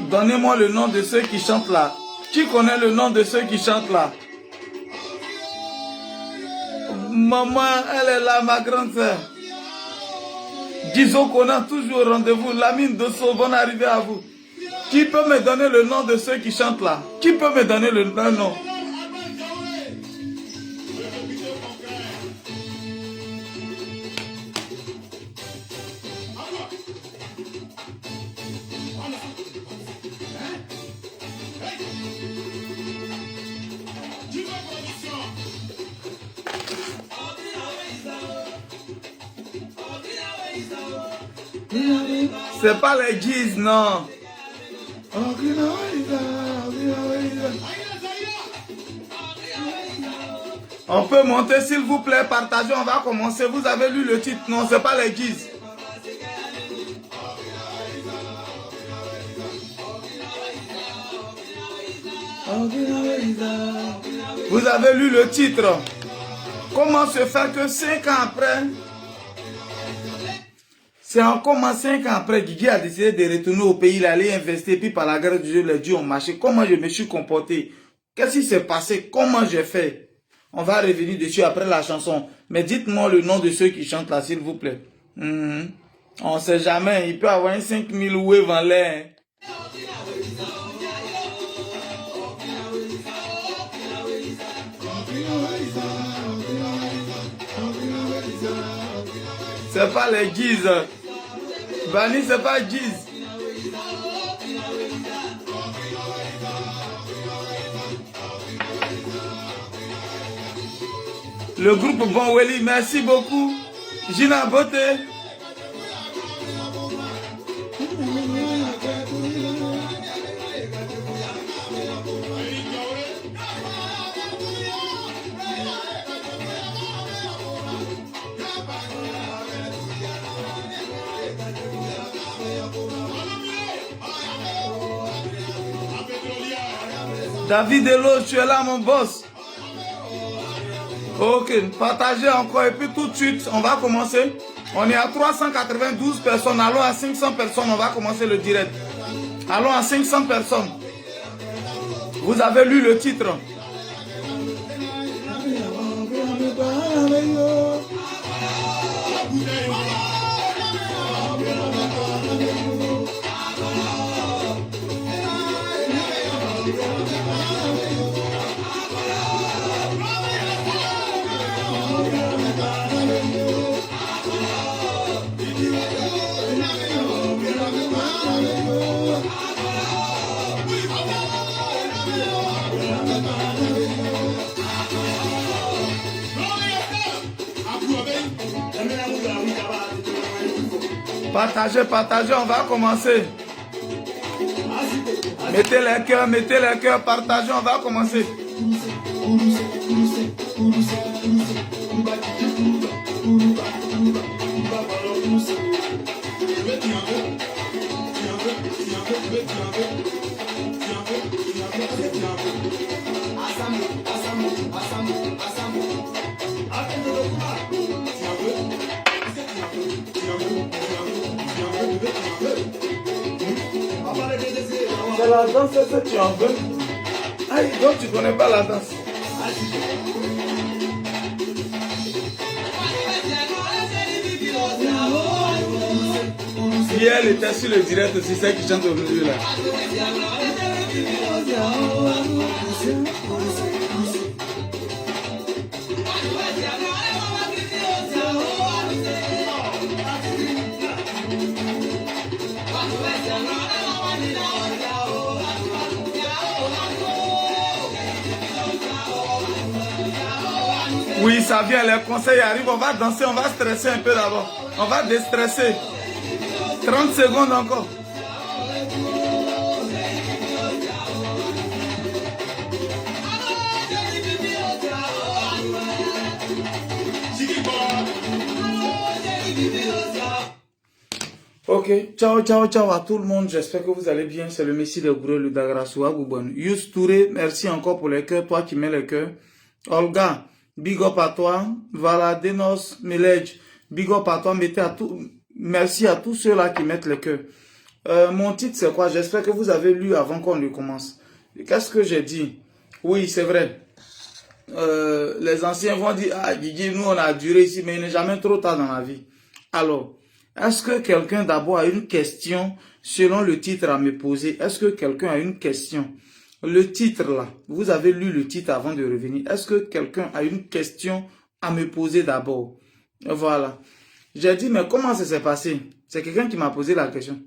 Donnez-moi le nom de ceux qui chantent là. Qui connaît le nom de ceux qui chantent là? Maman, elle est là, ma grande sœur. Disons qu'on a toujours rendez-vous. Lamine Dosso, bonne arrivée à vous. Qui peut me donner le nom de ceux qui chantent là? Qui peut me donner le nom? C'est pas les Giz, non. On peut monter, s'il vous plaît, partagez, on va commencer. Vous avez lu le titre, non, c'est pas les Giz. Vous avez lu le titre. Comment se fait que 5 ans après, c'est encore 5 ans après, Guigui a décidé de retourner au pays, il allait investir, puis par la grâce de Dieu, les dieux ont marché. Comment je me suis comporté? Qu'est-ce qui s'est passé? Comment j'ai fait? On va revenir dessus après la chanson. Mais dites-moi le nom de ceux qui chantent là, s'il vous plaît. On ne sait jamais, il peut avoir 5000 waves en l'air. C'est pas les Giz. Bani, c'est pas Giz. Le groupe Bon Welly, merci beaucoup. Gina Bote. David Elo, tu es là mon boss. Ok, partagez encore et puis tout de suite, on va commencer. On est à 392 personnes, allons à 500 personnes, on va commencer le direct. Allons à 500 personnes. Vous avez lu le titre. Partagez, partagez, on va commencer. Mettez les cœurs, partagez, on va commencer. C'est la danse que tu en veux. Aïe, donc tu connais pas la danse. Hier, elle était sur le direct aussi, celle qui chante aujourd'hui là. Oui, ça vient, les conseils arrivent. On va danser, on va stresser un peu d'abord. On va déstresser. 30 secondes encore. Ok, ciao, ciao, ciao à tout le monde. J'espère que vous allez bien. C'est le Messie de Gourou, le Dagrassoua Goubon. Yus Touré, merci encore pour les cœurs. Toi qui mets les cœurs. Olga, big up à toi. Voilà, Denos, Melej, big up à toi. Mettez à tout. Merci à tous ceux-là qui mettent les cœurs. Mon titre, c'est quoi? J'espère que vous avez lu avant qu'on le commence. Qu'est-ce que j'ai dit? Oui, c'est vrai. Les anciens vont dire, ah, Guigui, nous, on a duré ici, mais il n'est jamais trop tard dans la vie. Alors, est-ce que quelqu'un d'abord a une question selon le titre à me poser? Est-ce que quelqu'un a une question? Le titre là, vous avez lu le titre avant de revenir. Est-ce que quelqu'un a une question à me poser d'abord? Voilà. J'ai dit, mais comment ça s'est passé? C'est quelqu'un qui m'a posé la question.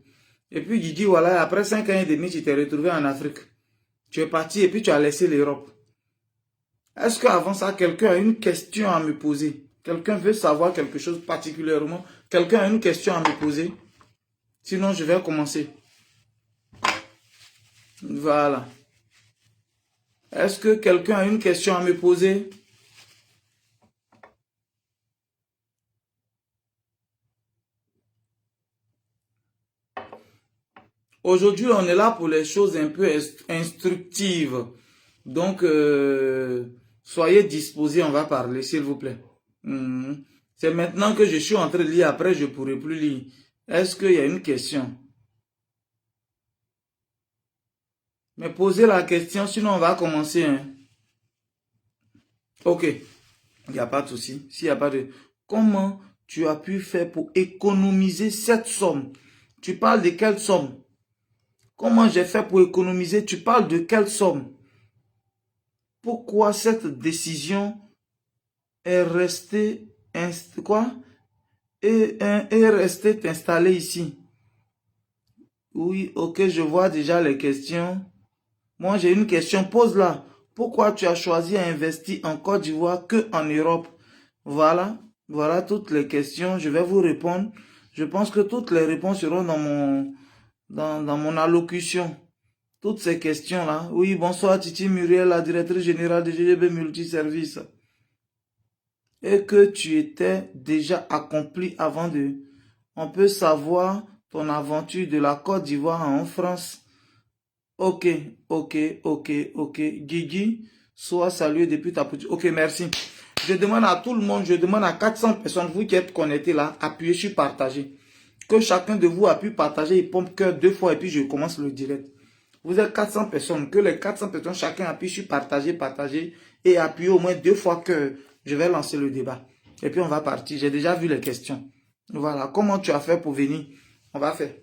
Et puis il dit, voilà, après 5 ans et demi, tu t'es retrouvé en Afrique. Tu es parti et puis tu as laissé l'Europe. Est-ce qu'avant ça, quelqu'un a une question à me poser? Quelqu'un veut savoir quelque chose particulièrement? Quelqu'un a une question à me poser? Sinon, je vais commencer. Voilà. Est-ce que quelqu'un a une question à me poser? Aujourd'hui, on est là pour les choses un peu instructives. Donc, soyez disposés, on va parler, s'il vous plaît. C'est maintenant que je suis en train de lire, après je ne pourrai plus lire. Est-ce qu'il y a une question? Mais posez la question, sinon on va commencer. Hein. Ok, il n'y a pas de souci. S'il n'y a pas de... Comment tu as pu faire pour économiser cette somme? Tu parles de quelle somme? Comment j'ai fait pour économiser? Tu parles de quelle somme? Pourquoi cette décision est restée est restée installée ici? Oui, ok, je vois déjà les questions. Moi, j'ai une question. Pose-la. Pourquoi tu as choisi à investir en Côte d'Ivoire que en Europe? Voilà. Voilà toutes les questions. Je vais vous répondre. Je pense que toutes les réponses seront dans mon allocution. Toutes ces questions-là. Oui, bonsoir Titi Muriel, la directrice générale de GGB Multiservice. Et que tu étais déjà accompli avant de... On peut savoir ton aventure de la Côte d'Ivoire en France. Ok. Guigui, sois salué depuis ta petite... Ok, merci. Je demande à tout le monde, je demande à 400 personnes, vous qui êtes connectés là, appuyez sur partager. Que chacun de vous appuie partager et pompe cœur 2 fois et puis je commence le direct. Vous êtes 400 personnes, que les 400 personnes, chacun appuie sur partager et appuyez au moins 2 fois que je vais lancer le débat. Et puis on va partir. J'ai déjà vu les questions. Voilà. Comment tu as fait pour venir? On va faire.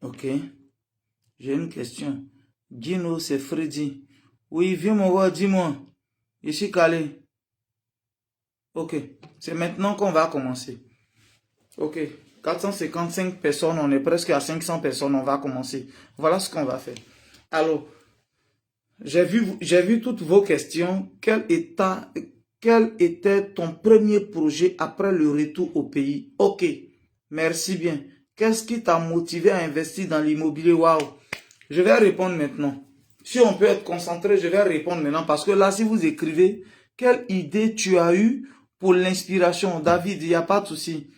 Ok. J'ai une question. Gino, c'est Freddy. Oui, viens me voir, dis-moi. Je suis calé. Ok. C'est maintenant qu'on va commencer. Ok. 455 personnes, on est presque à 500 personnes, on va commencer. Voilà ce qu'on va faire. Alors, j'ai vu toutes vos questions. Quel était ton premier projet après le retour au pays? Ok. Merci bien. Qu'est-ce qui t'a motivé à investir dans l'immobilier? Waouh. Je vais répondre maintenant. Si on peut être concentré, je vais répondre maintenant. Parce que là, si vous écrivez, quelle idée tu as eue pour l'inspiration? David, il n'y a pas de souci.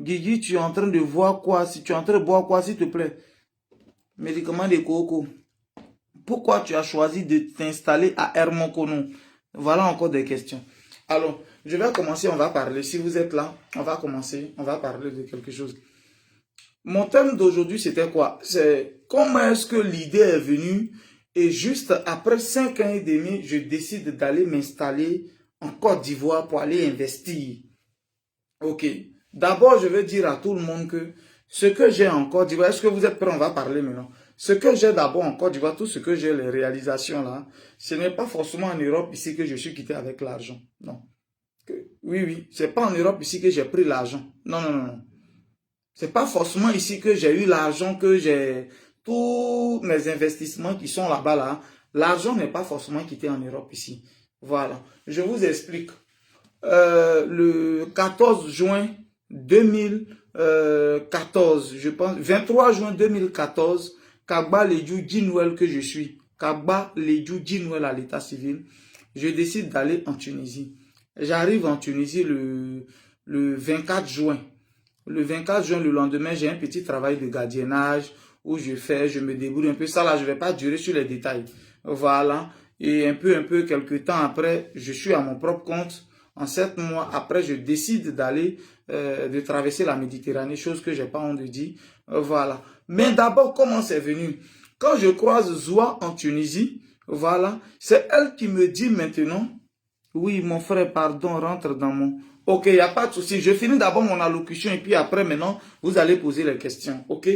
Guigui, tu es en train de voir quoi? Si tu es en train de boire quoi, s'il te plaît? Médicament de coco. Pourquoi tu as choisi de t'installer à Hermokono? Voilà encore des questions. Alors, je vais commencer, on va parler. Si vous êtes là, on va commencer. On va parler de quelque chose. Mon thème d'aujourd'hui, c'était quoi? C'est comment est-ce que l'idée est venue et juste après 5 ans et demi, je décide d'aller m'installer en Côte d'Ivoire pour aller investir. Ok. D'abord, je vais dire à tout le monde que ce que j'ai en Côte d'Ivoire, est-ce que vous êtes prêts? On va parler maintenant. Ce que j'ai d'abord en Côte d'Ivoire, tout ce que j'ai, les réalisations là, ce n'est pas forcément en Europe ici que je suis quitté avec l'argent. Non. Oui, oui, c'est pas en Europe ici que j'ai pris l'argent. Non, non, non, non. C'est pas forcément ici que j'ai eu l'argent, que j'ai tous mes investissements qui sont là-bas là. L'argent n'est pas forcément quitté en Europe ici. Voilà. Je vous explique. Le 14 juin 2014, je pense, 23 juin 2014, Kagba Ledjou Djinouel que je suis, Kagba Ledjou Djinouel à l'état civil, je décide d'aller en Tunisie. J'arrive en Tunisie le 24 juin. Le 24 juin, le lendemain, j'ai un petit travail de gardiennage où je me débrouille un peu. Ça là, je ne vais pas durer sur les détails. Voilà. Et un peu, quelques temps après, je suis à mon propre compte. En 7 mois après, je décide d'aller, de traverser la Méditerranée, chose que j'ai pas honte de dire. Voilà. Mais d'abord, comment c'est venu? Quand je croise Zoua en Tunisie, voilà, c'est elle qui me dit maintenant, oui, mon frère, pardon, rentre dans mon... Ok, il n'y a pas de souci. Je finis d'abord mon allocution et puis après, maintenant, vous allez poser les questions. Ok?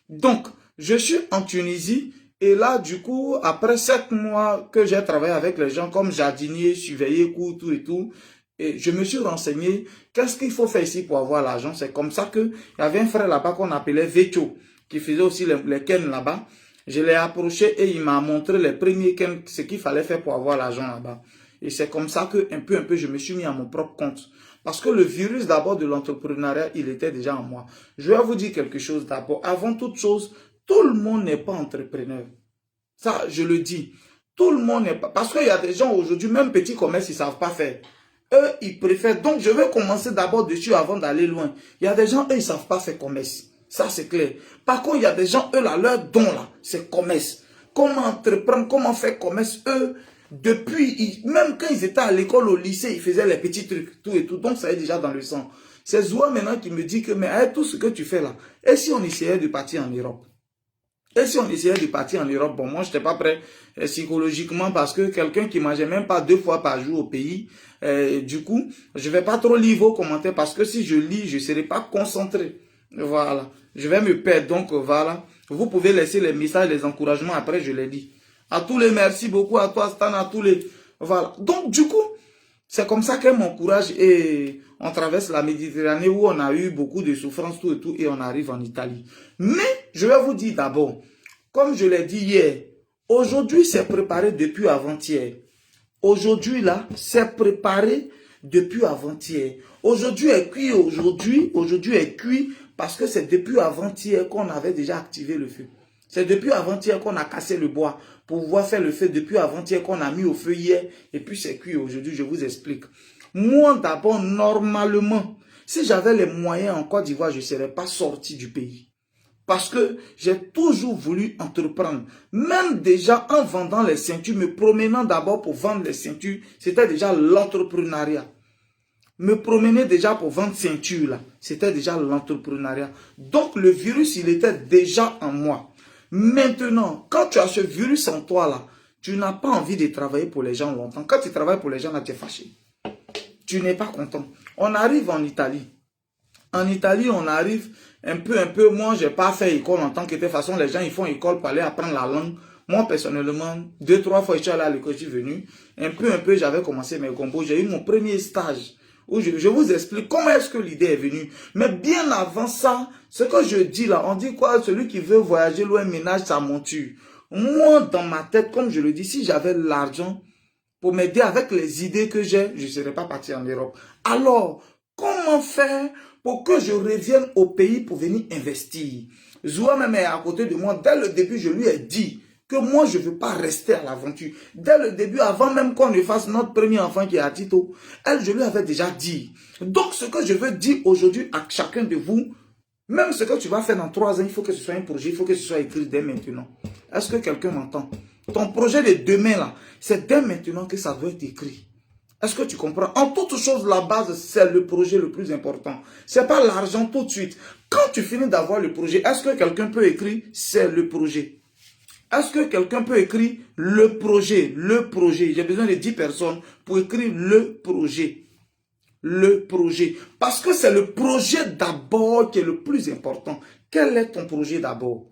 Donc, je suis en Tunisie et là, du coup, après 7 mois que j'ai travaillé avec les gens comme jardinier, surveiller, cours, tout et tout, et je me suis renseigné, qu'est-ce qu'il faut faire ici pour avoir l'argent? C'est comme ça qu'il y avait un frère là-bas qu'on appelait Vecho, qui faisait aussi les ken là-bas. Je l'ai approché et il m'a montré les premiers ken, ce qu'il fallait faire pour avoir l'argent là-bas. Et c'est comme ça que, un peu, je me suis mis à mon propre compte. Parce que le virus d'abord de l'entrepreneuriat, il était déjà en moi. Je vais vous dire quelque chose d'abord. Avant toute chose, tout le monde n'est pas entrepreneur. Ça, je le dis. Tout le monde n'est pas... Parce qu'il y a des gens aujourd'hui, même petits commerces, ils ne savent pas faire. Eux, ils préfèrent... Donc, je vais commencer d'abord dessus avant d'aller loin. Il y a des gens, eux, ils ne savent pas faire commerce. Ça, c'est clair. Par contre, il y a des gens, eux, là, leur don, là, c'est commerce. Comment entreprendre, comment faire commerce, eux... Depuis, même quand ils étaient à l'école, au lycée, ils faisaient les petits trucs, tout et tout. Donc, ça est déjà dans le sang. C'est Zoua maintenant qui me dit que, mais avec tout ce que tu fais là, et si on essayait de partir en Europe? Et si on essayait de partir en Europe? Bon, moi, je n'étais pas prêt psychologiquement parce que quelqu'un qui mangeait même pas 2 fois par jour au pays, du coup, je vais pas trop lire vos commentaires parce que si je lis, je ne serai pas concentré. Voilà. Je vais me perdre. Donc, voilà. Vous pouvez laisser les messages, les encouragements. Après, je les dis. À tous les merci beaucoup, à toi Stan, à tous les... Voilà. Donc du coup, c'est comme ça qu'elle m'encourage et on traverse la Méditerranée où on a eu beaucoup de souffrances, tout et tout, et on arrive en Italie. Mais, je vais vous dire d'abord, comme je l'ai dit hier, aujourd'hui c'est préparé depuis avant-hier. Aujourd'hui là, c'est préparé depuis avant-hier. Aujourd'hui est cuit, aujourd'hui est cuit parce que c'est depuis avant-hier qu'on avait déjà activé le feu. C'est depuis avant-hier qu'on a cassé le bois pour pouvoir faire le feu. Depuis avant-hier qu'on a mis au feu hier. Et puis c'est cuit aujourd'hui, je vous explique. Moi d'abord, normalement, si j'avais les moyens en Côte d'Ivoire, je ne serais pas sorti du pays. Parce que j'ai toujours voulu entreprendre. Même déjà en vendant les ceintures, me promenant d'abord pour vendre les ceintures, c'était déjà l'entrepreneuriat. Me promener déjà pour vendre ceinture là, c'était déjà l'entrepreneuriat. Donc le virus, il était déjà en moi. Maintenant, quand tu as ce virus en toi là, tu n'as pas envie de travailler pour les gens longtemps. Quand tu travailles pour les gens là, tu es fâché. Tu n'es pas content. On arrive en Italie. En Italie, on arrive un peu. Moi, je n'ai pas fait école en tant que de toute façon, les gens, ils font école pour aller apprendre la langue. Moi, personnellement, 2-3 fois, je suis allé à l'école, je suis venu. Un peu, j'avais commencé mes combos. J'ai eu mon premier stage. Où je vous explique comment est-ce que l'idée est venue. Mais bien avant ça, ce que je dis là, on dit quoi? Celui qui veut voyager loin ménage sa monture. Moi, dans ma tête, comme je le dis, si j'avais l'argent pour m'aider avec les idées que j'ai, je ne serais pas parti en Europe. Alors, comment faire pour que je revienne au pays pour venir investir? Zoua même est à côté de moi. Dès le début, je lui ai dit que moi, je ne veux pas rester à l'aventure. Dès le début, avant même qu'on ne fasse notre premier enfant qui est à Tito, elle, je lui avais déjà dit. Donc, ce que je veux dire aujourd'hui à chacun de vous, même ce que tu vas faire dans 3 ans, il faut que ce soit un projet, il faut que ce soit écrit dès maintenant. Est-ce que quelqu'un m'entend? Ton projet de demain, là, c'est dès maintenant que ça doit être écrit. Est-ce que tu comprends? En toute chose, la base, c'est le projet le plus important. Ce n'est pas l'argent tout de suite. Quand tu finis d'avoir le projet, est-ce que quelqu'un peut écrire? C'est le projet. Est-ce que quelqu'un peut écrire le projet? Le projet. J'ai besoin de 10 personnes pour écrire le projet. Le projet. Parce que c'est le projet d'abord qui est le plus important. Quel est ton projet d'abord?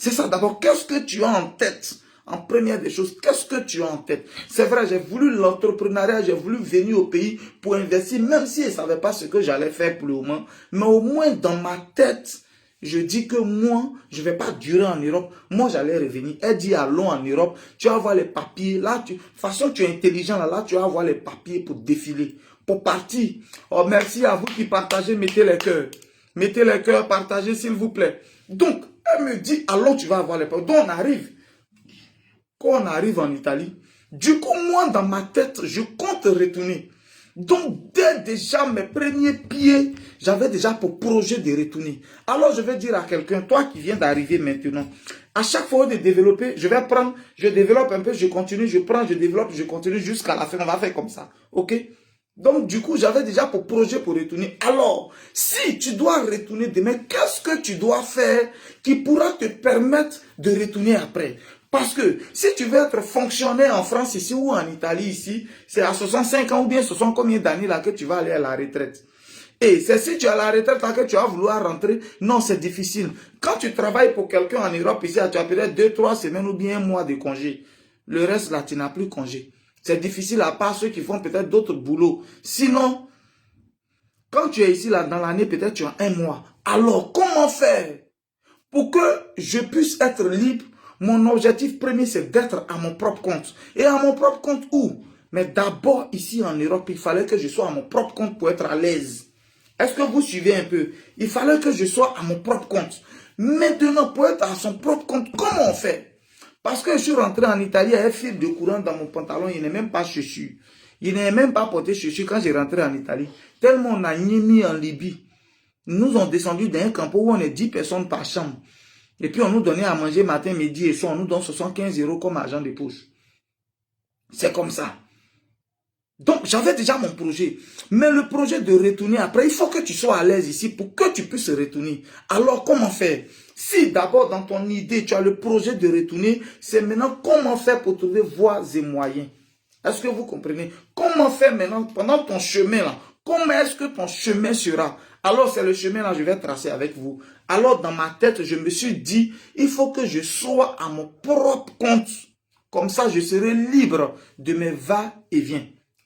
C'est ça d'abord. Qu'est-ce que tu as en tête? En première des choses, qu'est-ce que tu as en tête? C'est vrai, j'ai voulu l'entrepreneuriat, j'ai voulu venir au pays pour investir, même si je ne savais pas ce que j'allais faire pour le moment. Mais au moins dans ma tête, je dis que moi, je ne vais pas durer en Europe. Moi, j'allais revenir. Elle dit, allons en Europe. Tu vas avoir les papiers. Là, de toute façon, tu es intelligent. Là, tu vas avoir les papiers pour défiler, pour partir. Oh, merci à vous qui partagez. Mettez les cœurs. Mettez les cœurs, partagez, s'il vous plaît. Donc, elle me dit, allons, tu vas avoir les papiers. Donc, on arrive. Quand on arrive en Italie, du coup, moi, dans ma tête, je compte retourner. Donc, dès déjà mes premiers pieds, j'avais déjà pour projet de retourner. Alors, je vais dire à quelqu'un, toi qui viens d'arriver maintenant, à chaque fois de développer, je vais prendre, je développe un peu, je continue, je prends, je développe, je continue jusqu'à la fin. On va faire comme ça. OK? Donc, du coup, j'avais déjà pour projet pour retourner. Alors, si tu dois retourner demain, qu'est-ce que tu dois faire qui pourra te permettre de retourner après? Parce que si tu veux être fonctionnaire en France ici ou en Italie ici, c'est à 65 ans ou bien 60 combien d'années là que tu vas aller à la retraite. Et c'est si tu es à la retraite là que tu vas vouloir rentrer. Non, c'est difficile. Quand tu travailles pour quelqu'un en Europe ici, tu as peut-être 2-3 semaines ou bien un mois de congé. Le reste là, tu n'as plus congé. C'est difficile à part ceux qui font peut-être d'autres boulots. Sinon, quand tu es ici là dans l'année, peut-être tu as un mois. Alors, comment faire pour que je puisse être libre? Mon objectif premier, c'est d'être à mon propre compte. Et à mon propre compte où? Mais d'abord, ici en Europe, il fallait que je sois à mon propre compte pour être à l'aise. Est-ce que vous suivez un peu? Il fallait que je sois à mon propre compte. Maintenant, pour être à son propre compte, comment on fait? Parce que je suis rentré en Italie, il y a un fil de courant dans mon pantalon, il n'est même pas chaussure. Il n'est même pas porté chaussure quand j'ai rentré en Italie. Tellement on a mis en Libye. Nous ont descendu d'un campo où on est 10 personnes par chambre. Et puis on nous donnait à manger matin, midi et soir. On nous donne 75 € comme argent de poche. C'est comme ça. Donc j'avais déjà mon projet. Mais le projet de retourner après, il faut que tu sois à l'aise ici pour que tu puisses retourner. Alors comment faire? Si d'abord dans ton idée tu as le projet de retourner, c'est maintenant comment faire pour trouver voies et moyens. Est-ce que vous comprenez? Comment faire maintenant pendant ton chemin là? Comment est-ce que ton chemin sera? Alors c'est le chemin là, je vais tracer avec vous. Alors dans ma tête, je me suis dit, il faut que je sois à mon propre compte. Comme ça, je serai libre de mes va-et-vient.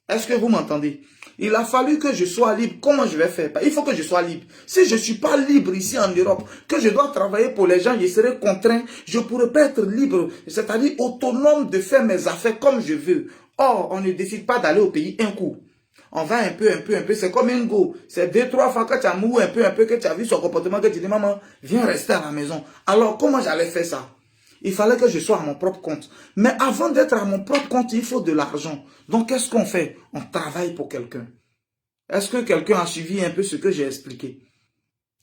Est-ce que vous m'entendez? Il a fallu que je sois libre. Comment je vais faire? Il faut que je sois libre. Si je ne suis pas libre ici en Europe, que je dois travailler pour les gens, je serai contraint. Je ne pourrai pas être libre, c'est-à-dire autonome de faire mes affaires comme je veux. Or, on ne décide pas d'aller au pays un coup. On va un peu. C'est comme un go. C'est 2-3 fois que tu as mou un peu, que tu as vu son comportement, que tu dis, maman, viens rester à la maison. Alors, comment j'allais faire ça? Il fallait que je sois à mon propre compte. Mais avant d'être à mon propre compte, il faut de l'argent. Donc, qu'est-ce qu'on fait? On travaille pour quelqu'un. Est-ce que quelqu'un a suivi un peu ce que j'ai expliqué?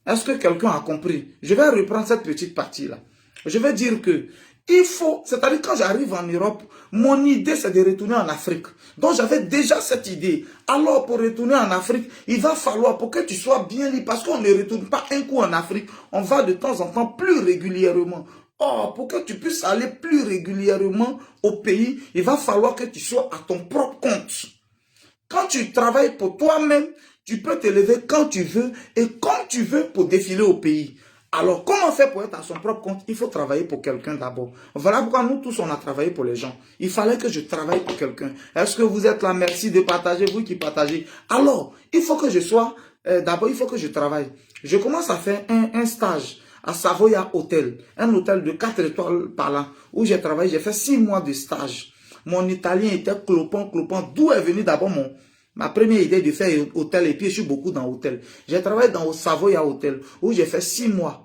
Est-ce que quelqu'un a compris? Je vais reprendre cette petite partie-là. Je vais dire que il faut, c'est-à-dire quand j'arrive en Europe, mon idée c'est de retourner en Afrique. Donc j'avais déjà cette idée. Alors pour retourner en Afrique, il va falloir pour que tu sois bien libre, parce qu'on ne retourne pas un coup en Afrique, on va de temps en temps plus régulièrement. Or, pour que tu puisses aller plus régulièrement au pays, il va falloir que tu sois à ton propre compte. Quand tu travailles pour toi-même, tu peux te lever quand tu veux et comme tu veux pour défiler au pays. Alors, comment faire pour être à son propre compte? Il faut travailler pour quelqu'un d'abord. Voilà pourquoi nous tous, on a travaillé pour les gens. Il fallait que je travaille pour quelqu'un. Est-ce que vous êtes là? Merci de partager, vous qui partagez. Alors, il faut que je sois, d'abord, il faut que je travaille. Je commence à faire un stage à Savoya Hotel, un hôtel de 4 étoiles par là, où j'ai travaillé, j'ai fait 6 mois de stage. Mon italien était clopant. D'où est venu d'abord ma première idée de faire hôtel, et puis je suis beaucoup dans l'hôtel. J'ai travaillé dans le Savoya Hotel, où j'ai fait 6 mois.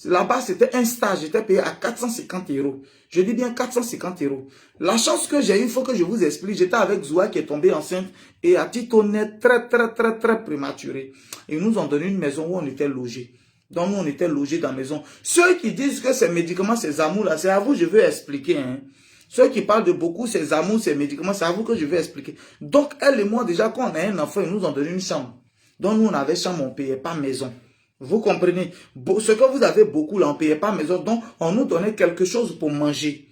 Là-bas, c'était un stage, j'étais payé à 450 €. Je dis bien 450 €. La chance que j'ai eue, il faut que je vous explique, j'étais avec Zoua qui est tombée enceinte et à titre honnête, très prématuré. Ils nous ont donné une maison où on était logés. Donc, nous, on était logés dans la maison. Ceux qui disent que ces médicaments, ces amours là, c'est à vous, je veux expliquer. Hein. Ceux qui parlent de beaucoup, ces amours, ces médicaments, c'est à vous que je vais expliquer. Donc, elle et moi, déjà, quand on a un enfant, ils nous ont donné une chambre. Donc, nous, on avait chambre, on ne payait pas maison. Vous comprenez? Ce que vous avez beaucoup, là, on ne payait pas maison. Donc, on nous donnait quelque chose pour manger.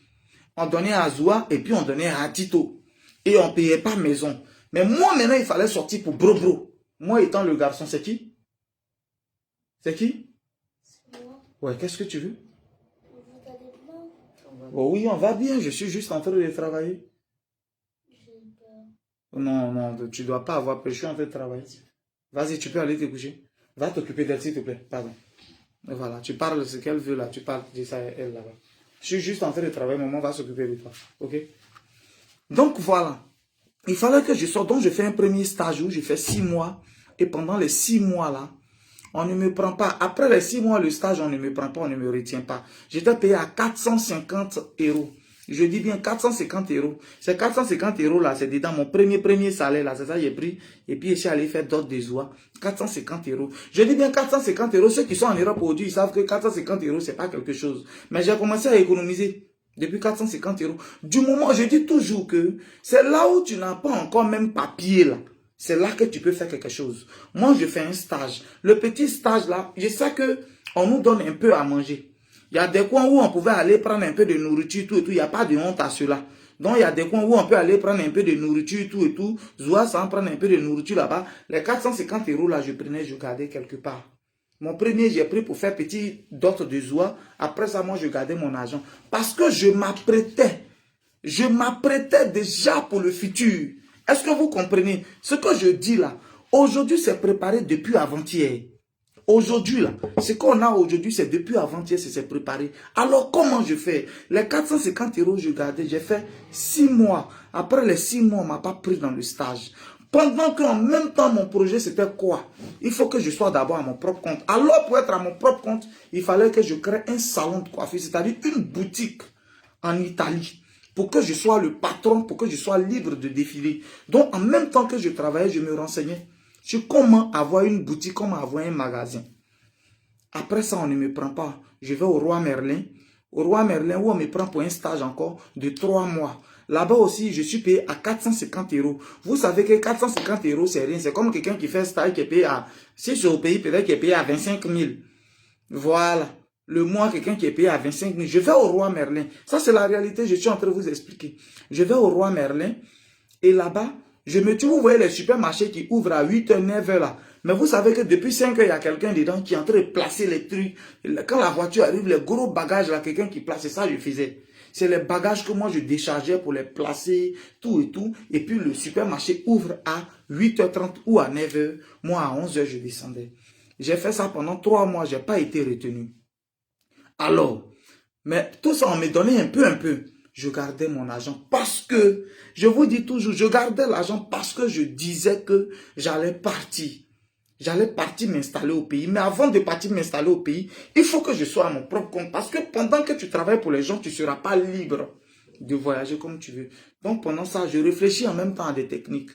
On donnait à Zoua et puis on donnait à Tito. Et on ne payait pas maison. Mais moi, maintenant, il fallait sortir pour Bro. Moi, étant le garçon, c'est qui? C'est qui? Ouais, qu'est-ce que tu veux? Oh oui, on va bien. Je suis juste en train de travailler. Non, non, tu ne dois pas avoir peur. Je suis en train de travailler. Vas-y, tu peux aller te coucher. Va t'occuper d'elle, s'il te plaît. Pardon. Et voilà, tu parles de ce qu'elle veut là. Tu parles de ça, elle là-bas. Je suis juste en train de travailler. Maman va s'occuper de toi. Ok? Donc voilà. Il fallait que je sorte. Donc je fais un premier stage où je fais 6 mois. Et pendant les 6 mois là, on ne me prend pas. Après les 6 mois, le stage, on ne me prend pas, on ne me retient pas. J'étais payé à 450 €. Je dis bien 450 €. Ces 450 € là, c'est dedans mon premier salaire là. C'est ça, j'ai pris. Et puis, je suis allé faire d'autres des oies. 450 €. Je dis bien 450 €. Ceux qui sont en Europe aujourd'hui, ils savent que 450 €, c'est pas quelque chose. Mais j'ai commencé à économiser depuis 450 €. Du moment, je dis toujours que c'est là où tu n'as pas encore même papier là. C'est là que tu peux faire quelque chose. Moi, je fais un stage. Le petit stage là, je sais que on nous donne un peu à manger. Il y a des coins où on pouvait aller prendre un peu de nourriture, tout et tout. Il n'y a pas de honte à cela. Donc, il y a des coins où on peut aller prendre un peu de nourriture, tout et tout. Zoua, sans prendre un peu de nourriture là-bas. Les 450 € là, je prenais, je gardais quelque part. Mon premier, j'ai pris pour faire petit dot de Zoua. Après ça, moi, je gardais mon argent. Parce que je m'apprêtais. Je m'apprêtais déjà pour le futur. Est-ce que vous comprenez? Ce que je dis là, aujourd'hui, c'est préparé depuis avant-hier. Aujourd'hui, là, ce qu'on a aujourd'hui, c'est depuis avant-hier, c'est préparé. Alors, comment je fais? Les 450 €, je gardais, j'ai fait 6 mois. Après les 6 mois, on ne m'a pas pris dans le stage. Pendant qu'en même temps, mon projet, c'était quoi? Il faut que je sois d'abord à mon propre compte. Alors, pour être à mon propre compte, il fallait que je crée un salon de coiffure, c'est-à-dire une boutique en Italie. Pour que je sois le patron, pour que je sois libre de défiler. Donc, en même temps que je travaillais, je me renseignais sur comment avoir une boutique, comment avoir un magasin. Après ça, on ne me prend pas. Je vais au Roi Merlin. Au Roi Merlin, où on me prend pour un stage encore de 3 mois. Là-bas aussi, je suis payé à 450 €. Vous savez que 450 €, c'est rien. C'est comme quelqu'un qui fait un stage qui est payé à... Si c'est au pays, peut-être qu'il est payé à 25 000. Voilà. Le mois, quelqu'un qui est payé à 25 000. Je vais au Roi Merlin. Ça, c'est la réalité. Je suis en train de vous expliquer. Je vais au Roi Merlin. Et là-bas, je me tue. Vous voyez les supermarchés qui ouvrent à 8 h, 9 h là. Mais vous savez que depuis 5 h, il y a quelqu'un dedans qui est en train de placer les trucs. Quand la voiture arrive, les gros bagages, là, quelqu'un qui place. C'est ça que je faisais. C'est les bagages que moi, je déchargeais pour les placer, tout et tout. Et puis, le supermarché ouvre à 8 h 30 ou à 9 h. Moi, à 11 h, je descendais. J'ai fait ça pendant 3 mois. Je n'ai pas été retenu. Alors, mais tout ça, on me donnait un peu. Je gardais mon argent parce que, je vous dis toujours, je gardais l'argent parce que je disais que j'allais partir. J'allais partir m'installer au pays. Mais avant de partir m'installer au pays, il faut que je sois à mon propre compte. Parce que pendant que tu travailles pour les gens, tu ne seras pas libre de voyager comme tu veux. Donc pendant ça, je réfléchis en même temps à des techniques.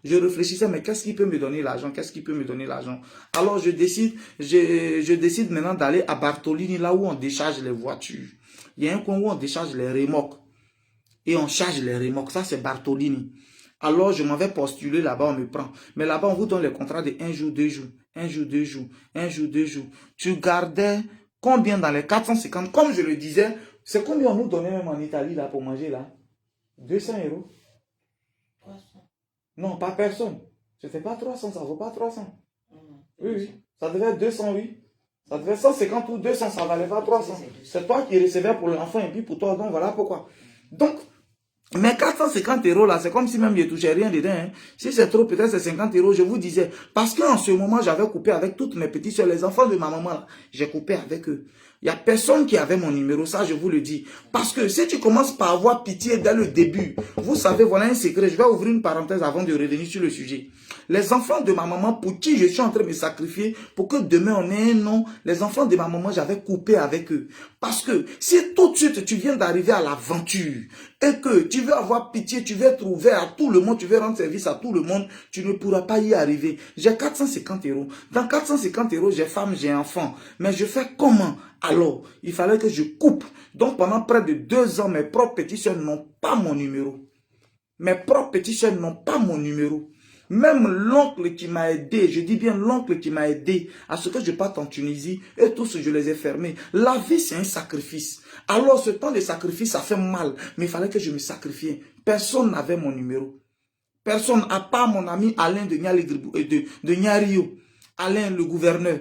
Je réfléchissais, mais qu'est-ce qui peut me donner l'argent? Qu'est-ce qui peut me donner l'argent? Alors je décide maintenant d'aller à Bartolini, là où on décharge les voitures. Il y a un coin où on décharge les remorques. Et on charge les remorques. Ça, c'est Bartolini. Alors, je m'en vais postuler là-bas, on me prend. Mais là-bas, on vous donne les contrats de 1 jour, 2 jours. 1 jour, 2 jours. 1 jour, 2 jours. Tu gardais combien dans les 450? Comme je le disais, c'est combien on nous donnait même en Italie là pour manger là? 200 €. 300. Non, pas personne. C'était pas 300, ça vaut pas 300. Oui, oui. Ça devait être 200, oui. Ça devait être 150 ou 200, ça valait pas 300. C'est toi qui recevais pour l'enfant et puis pour toi, donc voilà pourquoi. Donc, mais 450 € là, c'est comme si même je ne touchais rien dedans. Hein. Si c'est trop, peut-être c'est 50 €, je vous disais. Parce qu'en ce moment, j'avais coupé avec toutes mes petites soeurs, les enfants de ma maman là. J'ai coupé avec eux. Il n'y a personne qui avait mon numéro, ça je vous le dis. Parce que si tu commences par avoir pitié dès le début, vous savez, voilà un secret. Je vais ouvrir une parenthèse avant de revenir sur le sujet. Les enfants de ma maman, pour qui je suis en train de me sacrifier, pour que demain on ait un nom, les enfants de ma maman, j'avais coupé avec eux. Parce que si tout de suite tu viens d'arriver à l'aventure et que tu veux avoir pitié, tu veux être ouvert à tout le monde, tu veux rendre service à tout le monde, tu ne pourras pas y arriver. J'ai 450 €. Dans 450 €, j'ai femme, j'ai enfant. Mais je fais comment? Alors, il fallait que je coupe. Donc, pendant près de 2 ans, mes propres petits soeurs n'ont pas mon numéro. Mes propres petits soeurs n'ont pas mon numéro. Même l'oncle qui m'a aidé, je dis bien l'oncle qui m'a aidé à ce que je parte en Tunisie, et tous je les ai fermés. La vie, c'est un sacrifice. Alors, ce temps de sacrifice, ça fait mal. Mais il fallait que je me sacrifie. Personne n'avait mon numéro. Personne, à part mon ami Alain de Niario. Alain, le gouverneur.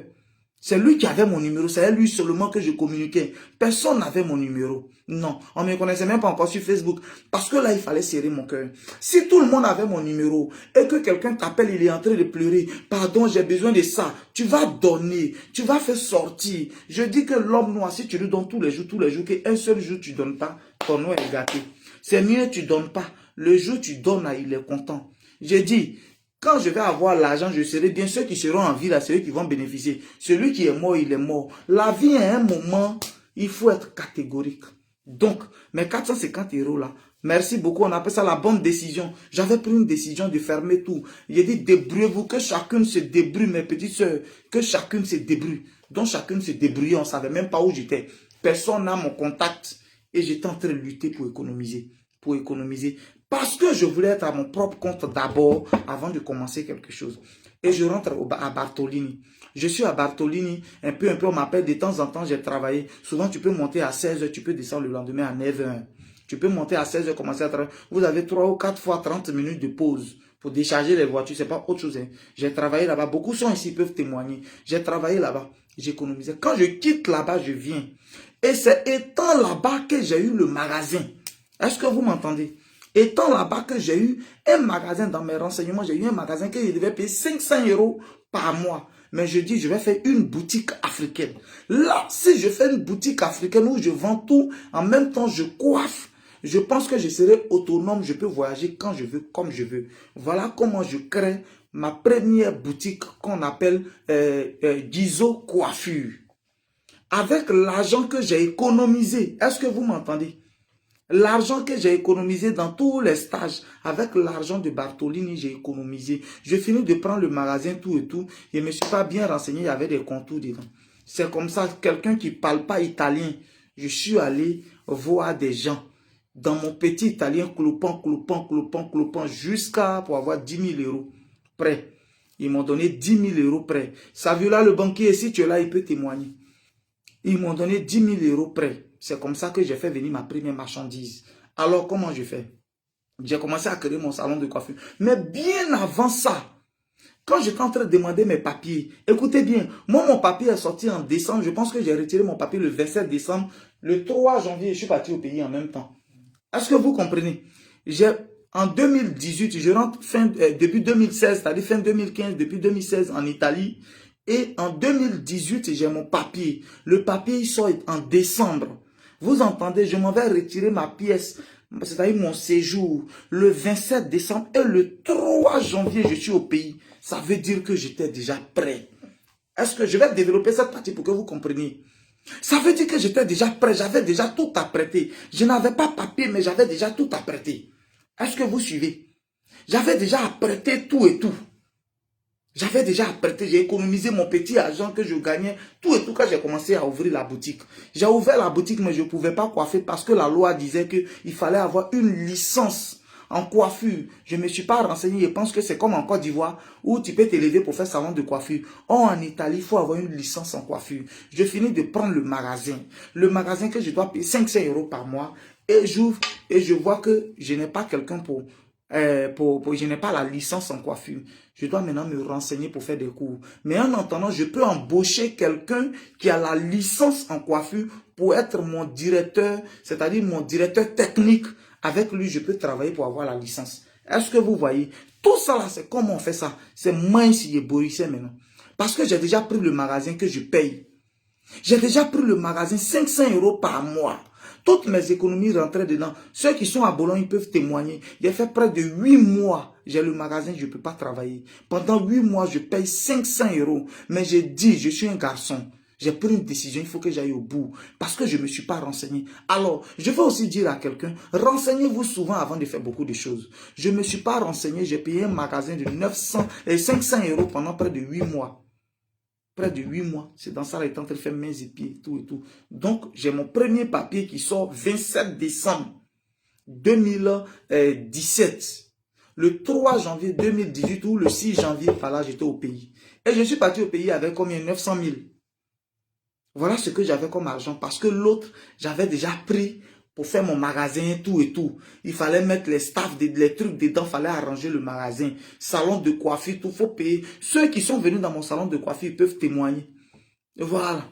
C'est lui qui avait mon numéro, c'est lui seulement que je communiquais. Personne n'avait mon numéro. Non, on ne me connaissait même pas encore sur Facebook. Parce que là, il fallait serrer mon cœur. Si tout le monde avait mon numéro et que quelqu'un t'appelle, il est en train de pleurer. Pardon, j'ai besoin de ça. Tu vas donner, tu vas faire sortir. Je dis que l'homme noir, si tu lui donnes tous les jours, qu'un seul jour tu ne donnes pas, ton nom est gâté. C'est mieux tu ne donnes pas. Le jour où tu donnes, il est content. J'ai dit, quand je vais avoir l'argent, je serai bien. Ceux qui seront en vie, là, c'est eux qui vont bénéficier. Celui qui est mort, il est mort. La vie, à un moment, il faut être catégorique. Donc, mes 450 € là, merci beaucoup, on appelle ça la bonne décision. J'avais pris une décision de fermer tout. J'ai dit, débrouillez-vous, que chacune se débrouille, mes petites soeurs, que chacune se débrouille. Donc, chacune se débrouillait, on ne savait même pas où j'étais. Personne n'a mon contact. Et j'étais en train de lutter pour économiser. Parce que je voulais être à mon propre compte d'abord, avant de commencer quelque chose. Et je rentre à Bartolini. Je suis à Bartolini, un peu, on m'appelle de temps en temps, j'ai travaillé. Souvent, tu peux monter à 16 h, tu peux descendre le lendemain à 9 h. Tu peux monter à 16 h, commencer à travailler. Vous avez 3 ou 4 fois 30 minutes de pause pour décharger les voitures. C'est pas autre chose. Hein. J'ai travaillé là-bas. Beaucoup sont ici, peuvent témoigner. J'ai travaillé là-bas. J'économisais. Quand je quitte là-bas, je viens. Et c'est étant là-bas que j'ai eu le magasin. Est-ce que vous m'entendez? Étant là-bas que j'ai eu un magasin dans mes renseignements, j'ai eu un magasin que je devais payer 500 € par mois. Mais je dis, je vais faire une boutique africaine. Là, si je fais une boutique africaine où je vends tout, en même temps je coiffe, je pense que je serai autonome, je peux voyager quand je veux, comme je veux. Voilà comment je crée ma première boutique qu'on appelle Gizo Coiffure. Avec l'argent que j'ai économisé, est-ce que vous m'entendez? L'argent que j'ai économisé dans tous les stages, avec l'argent de Bartolini, j'ai économisé. Je finis de prendre le magasin, tout et tout. Je ne me suis pas bien renseigné, il y avait des contours dedans. C'est comme ça, quelqu'un qui ne parle pas italien, je suis allé voir des gens dans mon petit italien, clopant, jusqu'à pour avoir 10 000 € prêt. Ils m'ont donné 10 000 € prêt. Ça vu là, le banquier, si tu es là, il peut témoigner. Ils m'ont donné 10 000 € prêt. C'est comme ça que j'ai fait venir ma première marchandise. Alors, comment je fais? J'ai commencé à créer mon salon de coiffure. Mais bien avant ça, quand j'étais en train de demander mes papiers, écoutez bien, moi, mon papier est sorti en décembre. Je pense que j'ai retiré mon papier le 27 décembre. Le 3 janvier, je suis parti au pays en même temps. Est-ce que vous comprenez? En 2018, je rentre début 2016, c'est-à-dire fin 2015, depuis 2016 en Italie. Et en 2018, j'ai mon papier. Le papier, il sort en décembre. Vous entendez, je m'en vais retirer ma pièce, c'est-à-dire mon séjour, le 27 décembre et le 3 janvier, je suis au pays. Ça veut dire que j'étais déjà prêt. Est-ce que je vais développer cette partie pour que vous compreniez? Ça veut dire que j'étais déjà prêt, j'avais déjà tout apprêté. Je n'avais pas papier, mais j'avais déjà tout apprêté. Est-ce que vous suivez? J'avais déjà apprêté tout et tout. J'avais déjà apprêté, j'ai économisé mon petit argent que je gagnais, tout et tout quand j'ai commencé à ouvrir la boutique. J'ai ouvert la boutique, mais je ne pouvais pas coiffer parce que la loi disait qu'il fallait avoir une licence en coiffure. Je ne me suis pas renseigné, je pense que c'est comme en Côte d'Ivoire où tu peux t'élever pour faire salon de coiffure. Or, en Italie, il faut avoir une licence en coiffure. Je finis de prendre le magasin. Le magasin que je dois payer 500 € par mois. Et j'ouvre et je vois que je n'ai pas quelqu'un je n'ai pas la licence en coiffure. Je dois maintenant me renseigner pour faire des cours. Mais en attendant, je peux embaucher quelqu'un qui a la licence en coiffure pour être mon directeur, c'est-à-dire mon directeur technique. Avec lui, je peux travailler pour avoir la licence. Est-ce que vous voyez? Tout ça là, c'est comment on fait ça. C'est moi ici et Boris maintenant. Parce que j'ai déjà pris le magasin que je paye. J'ai déjà pris le magasin 500 € par mois. Toutes mes économies rentraient dedans. Ceux qui sont à Bologne peuvent témoigner. J'ai fait près de 8 mois. J'ai le magasin, je ne peux pas travailler. Pendant 8 mois, je paye 500 €. Mais j'ai dit, je suis un garçon. J'ai pris une décision, il faut que j'aille au bout. Parce que je ne me suis pas renseigné. Alors, je veux aussi dire à quelqu'un, renseignez-vous souvent avant de faire beaucoup de choses. Je ne me suis pas renseigné, j'ai payé un magasin de 500 € pendant près de 8 mois. Près de 8 mois. C'est dans ça, il est en train de faire mains et pieds, tout et tout. Donc, j'ai mon premier papier qui sort 27 décembre 2017. Le 3 janvier 2018 ou le 6 janvier, voilà, j'étais au pays. Et je suis parti au pays avec combien? 900 000. Voilà ce que j'avais comme argent. Parce que l'autre, j'avais déjà pris pour faire mon magasin, tout et tout. Il fallait mettre les staffs, les trucs dedans, il fallait arranger le magasin. Salon de coiffure, tout, faut payer. Ceux qui sont venus dans mon salon de coiffure, ils peuvent témoigner. Voilà.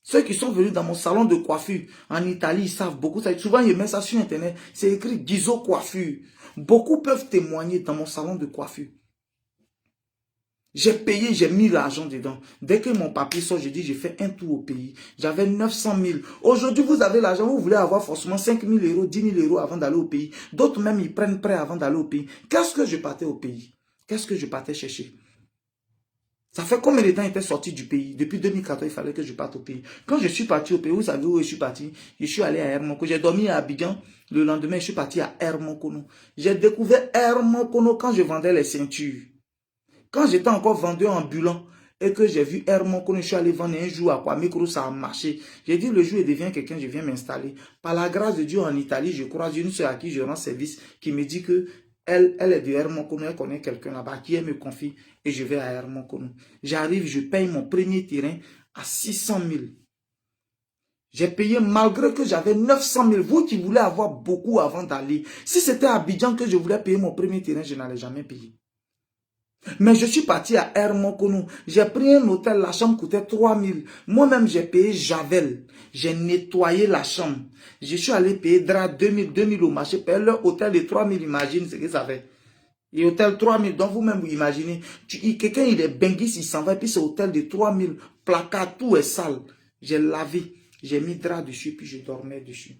Ceux qui sont venus dans mon salon de coiffure en Italie, ils savent beaucoup. Souvent, ils mettent ça sur Internet. C'est écrit Guizot Coiffure. Beaucoup peuvent témoigner dans mon salon de coiffure. J'ai payé, j'ai mis l'argent dedans. Dès que mon papier sort, j'ai dit, j'ai fait un tour au pays. J'avais 900 000. Aujourd'hui, vous avez l'argent, vous voulez avoir forcément 5 000 euros, 10 000 euros avant d'aller au pays. D'autres même, ils prennent prêt avant d'aller au pays. Qu'est-ce que je partais au pays? Qu'est-ce que je partais chercher? Ça fait combien de temps il était sorti du pays? Depuis 2014, il fallait que je parte au pays. Quand je suis parti au pays, vous savez où je suis parti? Je suis allé à Hermonkono. J'ai dormi à Abidjan. Le lendemain, je suis parti à Hermonkono. J'ai découvert Hermonkono quand je vendais les ceintures. Quand j'étais encore vendeur ambulant et que j'ai vu Hermonkono, je suis allé vendre un jour à Kwame, ça a marché. J'ai dit, le jour il devient quelqu'un, je viens m'installer. Par la grâce de Dieu, en Italie, je croise une soeur à qui je rends service qui me dit que elle est de Hermonkono, elle connaît quelqu'un là-bas qui elle me confie et je vais à Hermonkono. J'arrive, je paye mon premier terrain à 600 000. J'ai payé malgré que j'avais 900 000. Vous qui voulez avoir beaucoup avant d'aller. Si c'était à Abidjan que je voulais payer mon premier terrain, je n'allais jamais payer. Mais je suis parti à Hermonkono. J'ai pris un hôtel, la chambre coûtait 3 000. Moi-même, j'ai payé Javel. J'ai nettoyé la chambre. Je suis allé payer drap 2 000 au marché. Payer leur hôtel de 3 000, imagine ce que ça fait. Et hôtel 3 000, donc vous-même vous imaginez. Quelqu'un, il est benguis, il s'en va, et puis c'est hôtel de 3 000. Placard, tout est sale. J'ai lavé, j'ai mis drap dessus, puis je dormais dessus.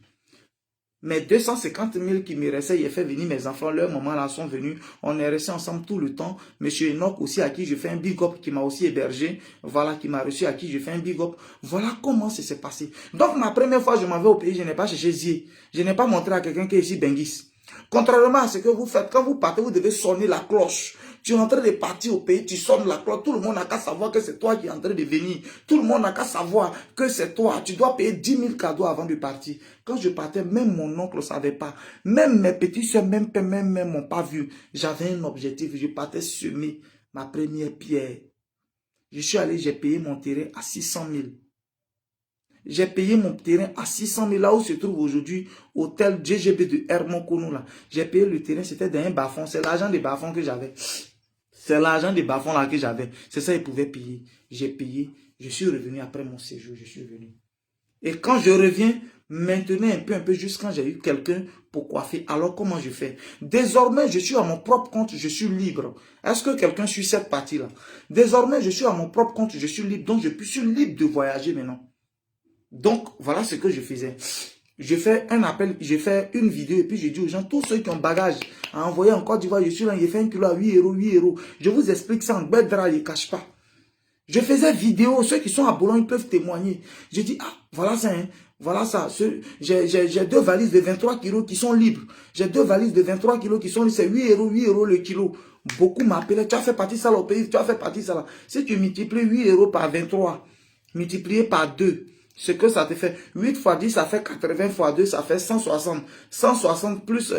Mais 250 000 qui me restaient, j'ai fait venir mes enfants, leurs mamans là sont venus. On est restés ensemble tout le temps. Monsieur Enoch aussi, à qui je fais un big up, qui m'a aussi hébergé. Voilà, qui m'a reçu, à qui je fais un big up. Voilà comment ça s'est passé. Donc, ma première fois, je m'en vais au pays, je n'ai pas cherché Zier. Je n'ai pas montré à quelqu'un qui est ici Benguis. Contrairement à ce que vous faites, quand vous partez, vous devez sonner la cloche. Tu es en train de partir au pays, tu sonnes la cloche. Tout le monde n'a qu'à savoir que c'est toi qui es en train de venir. Tout le monde n'a qu'à savoir que c'est toi. Tu dois payer 10 000 cadeaux avant de partir. Quand je partais, même mon oncle ne savait pas. Même mes petits soeurs, même m'ont pas vu. J'avais un objectif. Je partais semer ma première pierre. Je suis allé, j'ai payé mon terrain à 600 000. J'ai payé mon terrain à 600 000, là où se trouve aujourd'hui hôtel GGB de Hermonkono. J'ai payé le terrain, c'était dans un bas-fond. C'est l'argent des bas-fonds que j'avais. C'est l'argent des bas-fonds là que j'avais. C'est ça, ils pouvaient payer. J'ai payé. Je suis revenu après mon séjour. Je suis venu. Et quand je reviens, maintenant un peu, juste quand j'ai eu quelqu'un pour coiffer, alors comment je fais? Désormais, je suis à mon propre compte, je suis libre. Est-ce que quelqu'un suit cette partie-là? Désormais, je suis à mon propre compte, je suis libre. Donc, je suis libre de voyager maintenant. Donc, voilà ce que je faisais. Je fais un appel, je fais une vidéo et puis je dis aux gens, tous ceux qui ont bagage à envoyer en Côte d'Ivoire, je suis là, j'ai fait 1 kilo à 8 euros, 8 euros. Je vous explique ça en bedra, je ne cache pas. Je faisais vidéo, ceux qui sont à Boulogne peuvent témoigner. Je dis, ah, voilà ça, hein, voilà ça. J'ai 2 valises de 23 kilos qui sont libres. J'ai 2 valises de 23 kilos qui sont libres, c'est 8 euros le kilo. Beaucoup m'appelaient, tu as fait partie ça là au pays, tu as fait partie ça là. Si tu multiplies 8 euros par 23, multiplié par 2, ce que ça te fait, 8 fois 10, ça fait 80 fois 2, ça fait 160. 160 plus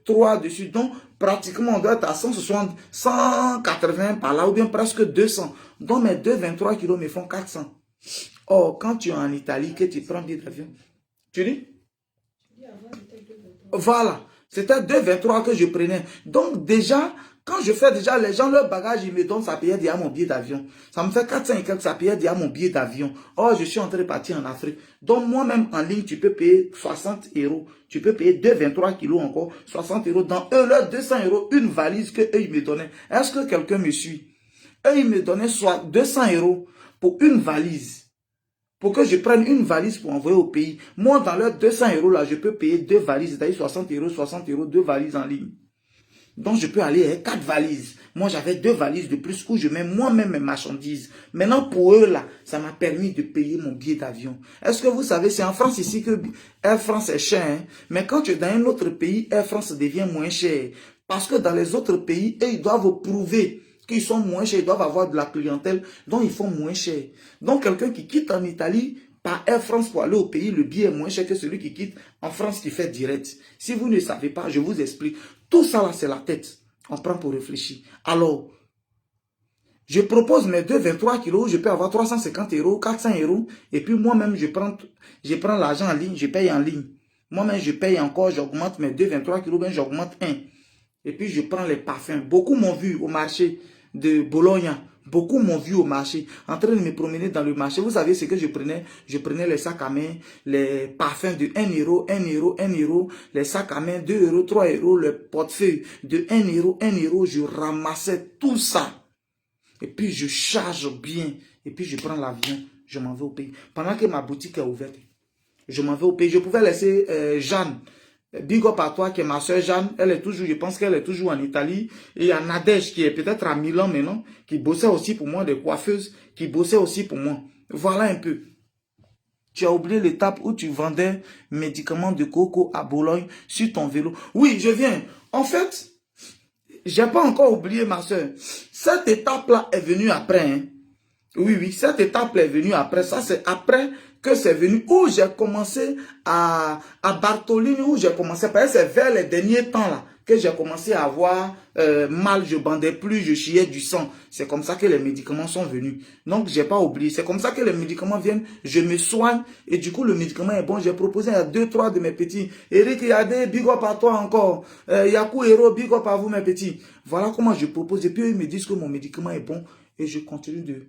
3 dessus. Donc, pratiquement, on doit être à 160, 180 par là, ou bien presque 200. Donc, mes 23 kilos me font 400. Or, quand tu es en Italie, que tu prends billet d'avion, tu dis? Voilà. C'était 2,23 que je prenais. Donc, déjà, quand je fais déjà, les gens, leur bagage, ils me donnent, ça payait déjà mon billet d'avion. Ça me fait 400 et quelques, ça payait déjà mon billet d'avion. Or, je suis en train de partir en Afrique. Donc, moi-même, en ligne, tu peux payer 60 euros. Tu peux payer 2,23 kilos encore, 60 euros. Dans eux, leurs 200 euros, une valise que eux, ils me donnaient. Est-ce que quelqu'un me suit? Eux, ils me donnaient soit 200 euros pour une valise. Pour que je prenne une valise pour envoyer au pays. Moi, dans leurs 200 euros, là, je peux payer 2 valises. C'est-à-dire 60 euros, 2 valises en ligne. Donc, je peux aller avec 4 valises. Moi, j'avais 2 valises de plus où je mets moi-même mes marchandises. Maintenant, pour eux, là, ça m'a permis de payer mon billet d'avion. Est-ce que vous savez, c'est en France ici que Air France est cher. Hein? Mais quand tu es dans un autre pays, Air France devient moins cher. Parce que dans les autres pays, eux, ils doivent prouver qu'ils sont moins chers. Ils doivent avoir de la clientèle. Donc, ils font moins cher. Donc, quelqu'un qui quitte en Italie par Air France pour aller au pays, le billet est moins cher que celui qui quitte en France qui fait direct. Si vous ne savez pas, je vous explique. Tout ça là, c'est la tête. On prend pour réfléchir. Alors, je propose mes 2,23 kilos, je peux avoir 350 euros, 400 euros. Et puis moi-même, je prends l'argent en ligne, je paye en ligne. Moi-même, je paye encore, j'augmente mes 2,23 kilos, ben j'augmente 1. Et puis, je prends les parfums. Beaucoup m'ont vu au marché de Bologna. Beaucoup m'ont vu au marché, en train de me promener dans le marché. Vous savez ce que je prenais? Je prenais les sacs à main, les parfums de 1 euro, 1 euro, 1 euro, les sacs à main 2 euros, 3 euros, le portefeuille de 1 euro, 1 euro. Je ramassais tout ça. Et puis je charge bien. Et puis je prends l'avion, je m'en vais au pays. Pendant que ma boutique est ouverte, je m'en vais au pays. Je pouvais laisser Jeanne. Big up à toi qui est ma soeur Jeanne. Elle est toujours, je pense qu'elle est toujours en Italie. Et il y a Nadège qui est peut-être à Milan maintenant, qui bossait aussi pour moi, des coiffeuses, qui bossaient aussi pour moi. Voilà un peu. Tu as oublié l'étape où tu vendais médicaments de coco à Bologne sur ton vélo. Oui, je viens. En fait, j'ai pas encore oublié ma soeur. Cette étape-là est venue après. Hein. Oui, oui, cette étape est venue après. Ça, c'est après que c'est venu où j'ai commencé à Bartolini, où j'ai commencé, parce que c'est vers les derniers temps là que j'ai commencé à avoir mal, je bandais plus, je chiais du sang. C'est comme ça que les médicaments sont venus. Donc, j'ai pas oublié. C'est comme ça que les médicaments viennent, je me soigne et du coup, le médicament est bon. J'ai proposé à 2-3 de mes petits. Eric Yadé, big up à toi encore. Yaku Hero, big up à vous mes petits. Voilà comment je propose. Et puis, ils me disent que mon médicament est bon et je continue de...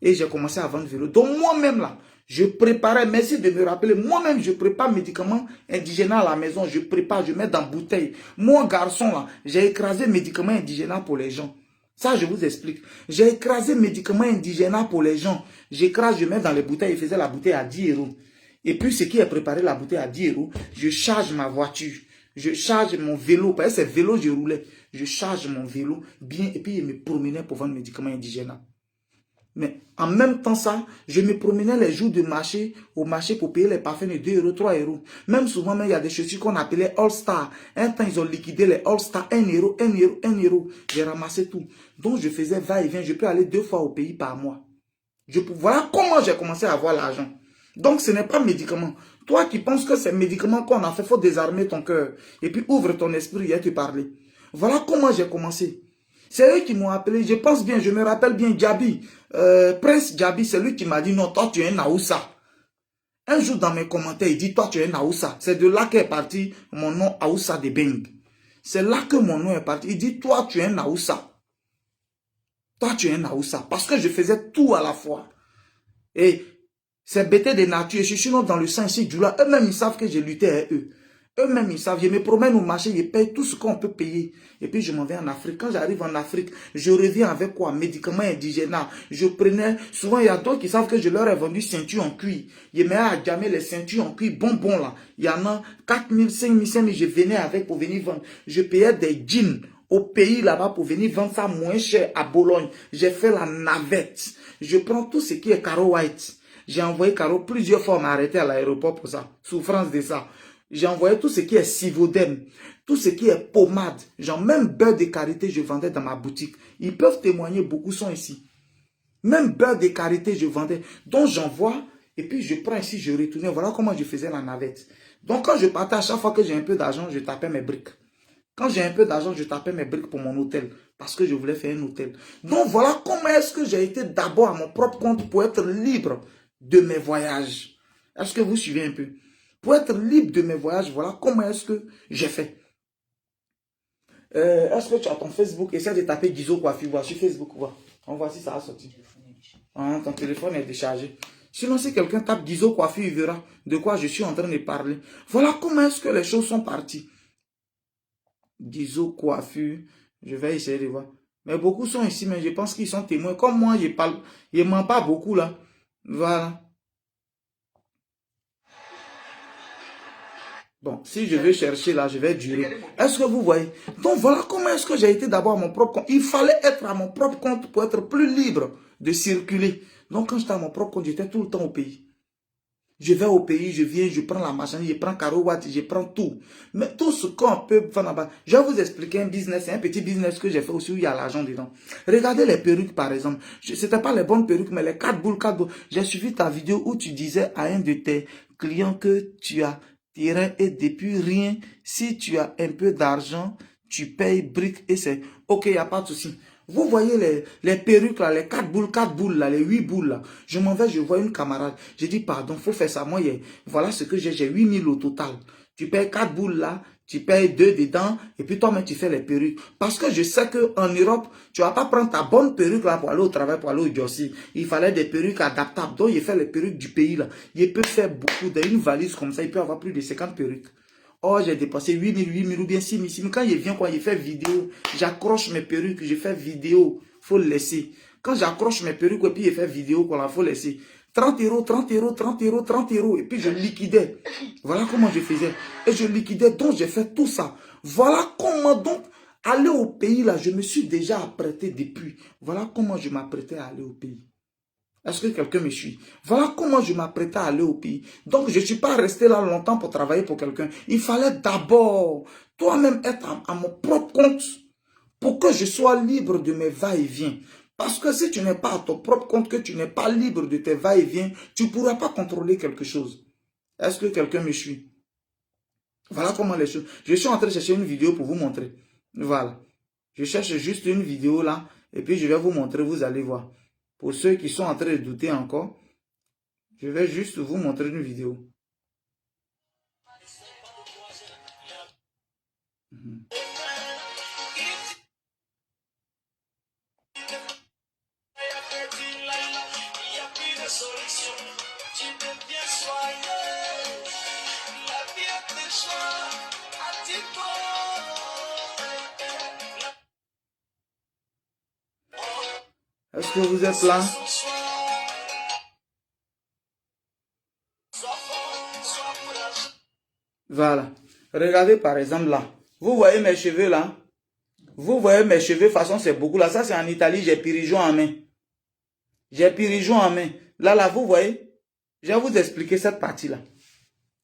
Et j'ai commencé à vendre vélo. Donc moi-même là, je préparais, merci de me rappeler, moi-même je prépare médicaments indigènes à la maison. Je prépare, je mets dans bouteille. Moi garçon là, j'ai écrasé médicaments indigènes pour les gens. Ça je vous explique. J'ai écrasé médicaments indigènes pour les gens. J'écrase, je mets dans les bouteilles. Je faisais la bouteille à 10 euros. Et puis ce qui est préparé la bouteille à 10 euros, je charge ma voiture. Je charge mon vélo. Parce que c'est vélo je roulais. Je charge mon vélo bien et puis je me promenais pour vendre médicaments indigènes. Mais en même temps ça, je me promenais les jours de marché, au marché pour payer les parfums de 2 euros, 3 euros. Même souvent, il y a des chaussures qu'on appelait All Star. Un temps, ils ont liquidé les All Star, 1 euro, 1 euro, 1 euro. J'ai ramassé tout. Donc, je faisais va-et-vient. Je peux aller 2 fois au pays par mois. Voilà comment j'ai commencé à avoir l'argent. Donc, ce n'est pas médicament. Toi qui penses que c'est médicament qu'on a fait, il faut désarmer ton cœur. Et puis, ouvre ton esprit et te parler. Voilà comment j'ai commencé. C'est eux qui m'ont appelé, je pense bien, je me rappelle bien, Djabi, Prince Djabi, c'est lui qui m'a dit, non, toi tu es un Aoussa. Un jour dans mes commentaires, il dit, toi tu es un Aoussa. C'est de là qu'est parti mon nom Aoussa de Beng. C'est là que mon nom est parti. Il dit, toi tu es un Aoussa. Toi tu es un Aoussa. Parce que je faisais tout à la fois. Et c'est bêté de nature. Je suis dans le sang ici, eux-mêmes ils savent que j'ai lutté avec eux. Eux-mêmes, ils savent, je me promène au marché, je paye tout ce qu'on peut payer. Et puis, je m'en vais en Afrique. Quand j'arrive en Afrique, je reviens avec quoi? Médicaments indigènes. Je prenais, souvent, il y a d'autres qui savent que je leur ai vendu ceinture en cuir. Je mets à jamais les ceintures en cuir bonbons là. Il y en a 4 000, 5 000, 5 000, je venais avec pour venir vendre. Je payais des jeans au pays là-bas pour venir vendre ça moins cher à Bologne. J'ai fait la navette. Je prends tout ce qui est Caro White. J'ai envoyé Caro plusieurs fois m'arrêter à l'aéroport pour ça. Souffrance de ça. J'ai envoyé tout ce qui est Sivodem, tout ce qui est pommade, genre même beurre de karité, je vendais dans ma boutique. Ils peuvent témoigner, beaucoup sont ici. Même beurre de karité, je vendais. Donc j'envoie, et puis je prends ici, je retournais. Voilà comment je faisais la navette. Donc quand je partais, à chaque fois que j'ai un peu d'argent, je tapais mes briques. Quand j'ai un peu d'argent, je tapais mes briques pour mon hôtel. Parce que je voulais faire un hôtel. Donc voilà comment est-ce que j'ai été d'abord à mon propre compte pour être libre de mes voyages. Est-ce que vous suivez un peu? Pour être libre de mes voyages, voilà comment est-ce que j'ai fait. Est-ce que tu as ton Facebook? Essaie de taper Guizo Coiffure, voir sur Facebook, voir. On voit si ça a sorti. Ah, ton téléphone est déchargé. Sinon, si quelqu'un tape Guizo Coiffure, il verra de quoi je suis en train de parler. Voilà comment est-ce que les choses sont parties. Guizo Coiffure, je vais essayer de voir. Mais beaucoup sont ici, mais je pense qu'ils sont témoins. Comme moi, je parle, je ne mens pas beaucoup là. Voilà. Bon, si je vais chercher là, je vais durer. Est-ce que vous voyez? Donc voilà comment est-ce que j'ai été d'abord à mon propre compte. Il fallait être à mon propre compte pour être plus libre de circuler. Donc quand j'étais à mon propre compte, j'étais tout le temps au pays. Je vais au pays, je viens, je prends la marchandise, je prends Caro Watt, je prends tout. Mais tout ce qu'on peut faire là-bas. Je vais vous expliquer un business, un petit business que j'ai fait aussi où il y a l'argent dedans. Regardez les perruques par exemple. C'était pas les bonnes perruques, mais les 4 boules, 4 boules. J'ai suivi ta vidéo où tu disais à un de tes clients que tu as terrain et depuis rien, si tu as un peu d'argent, tu payes briques et c'est ok, il n'y a pas de souci. Vous voyez les perruques là, les 4 boules là, les 8 boules là. Je m'en vais, je vois une camarade. J'ai dit, pardon, faut faire ça. Moi, voilà ce que j'ai 8 000 au total. Tu payes 4 boules là, tu payes 2 dedans, et puis toi-même, tu fais les perruques. Parce que je sais qu'en Europe, tu vas pas prendre ta bonne perruque là pour aller au travail, pour aller au Jossi. Il fallait des perruques adaptables. Donc, il fait les perruques du pays là. Il peut faire beaucoup d'une valise comme ça, il peut avoir plus de 50 perruques. Oh, j'ai dépensé 8 000 ou bien 6 000. Quand il vient, quand il fait vidéo, j'accroche mes perruques, je fais vidéo, faut le laisser. Quand j'accroche mes perruques et puis il fait vidéo, il faut laisser. 30 euros, 30 euros, 30 euros, 30 euros. Et puis je liquidais. Voilà comment je faisais. Et je liquidais, donc j'ai fait tout ça. Voilà comment donc, aller au pays là, je me suis déjà apprêté depuis. Voilà comment je m'apprêtais à aller au pays. Est-ce que quelqu'un me suit? Voilà comment je m'apprêtais à aller au pays. Donc, je ne suis pas resté là longtemps pour travailler pour quelqu'un. Il fallait d'abord toi-même être à mon propre compte pour que je sois libre de mes va-et-vient. Parce que si tu n'es pas à ton propre compte, que tu n'es pas libre de tes va-et-vient, tu ne pourras pas contrôler quelque chose. Est-ce que quelqu'un me suit? Voilà comment les choses. Je suis en train de chercher une vidéo pour vous montrer. Voilà. Je cherche juste une vidéo là et puis je vais vous montrer, vous allez voir. Pour ceux qui sont en train de douter encore, je vais juste vous montrer une vidéo. Est-ce que vous êtes là? Voilà. Regardez par exemple là. Vous voyez mes cheveux là? Vous voyez mes cheveux, façon c'est beaucoup là. Ça c'est en Italie, j'ai Pirigeon en main. J'ai Pirigeon en main. Là, vous voyez? Je vais vous expliquer cette partie-là.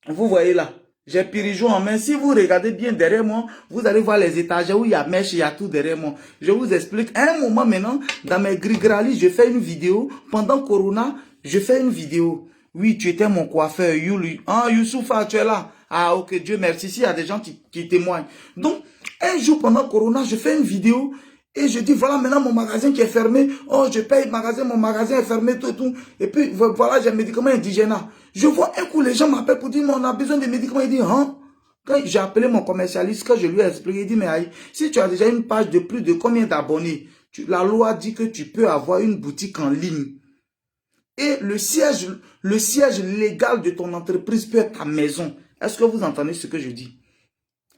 Vous voyez là? J'ai Pirigeon en main. Si vous regardez bien derrière moi, vous allez voir les étagères où il y a mèche, il y a tout derrière moi. Je vous explique. À un moment maintenant, dans mes gris-gralis, je fais une vidéo. Pendant Corona, je fais une vidéo. Oui, tu étais mon coiffeur. Youssoufa, tu es là. Ah, ok, Dieu merci. S'il y a des gens qui témoignent. Donc, un jour pendant Corona, je fais une vidéo. Et je dis, voilà maintenant mon magasin qui est fermé. Oh, je paye le magasin, mon magasin est fermé, tout et tout. Et puis, voilà, j'ai un médicament indigène. Je vois un coup, les gens m'appellent pour dire, mais on a besoin de médicaments. Il dit, hein? Quand j'ai appelé mon commercialiste, quand je lui ai expliqué, il dit, mais aïe, si tu as déjà une page de plus de combien d'abonnés, la loi dit que tu peux avoir une boutique en ligne. Et le siège légal de ton entreprise peut être ta maison. Est-ce que vous entendez ce que je dis?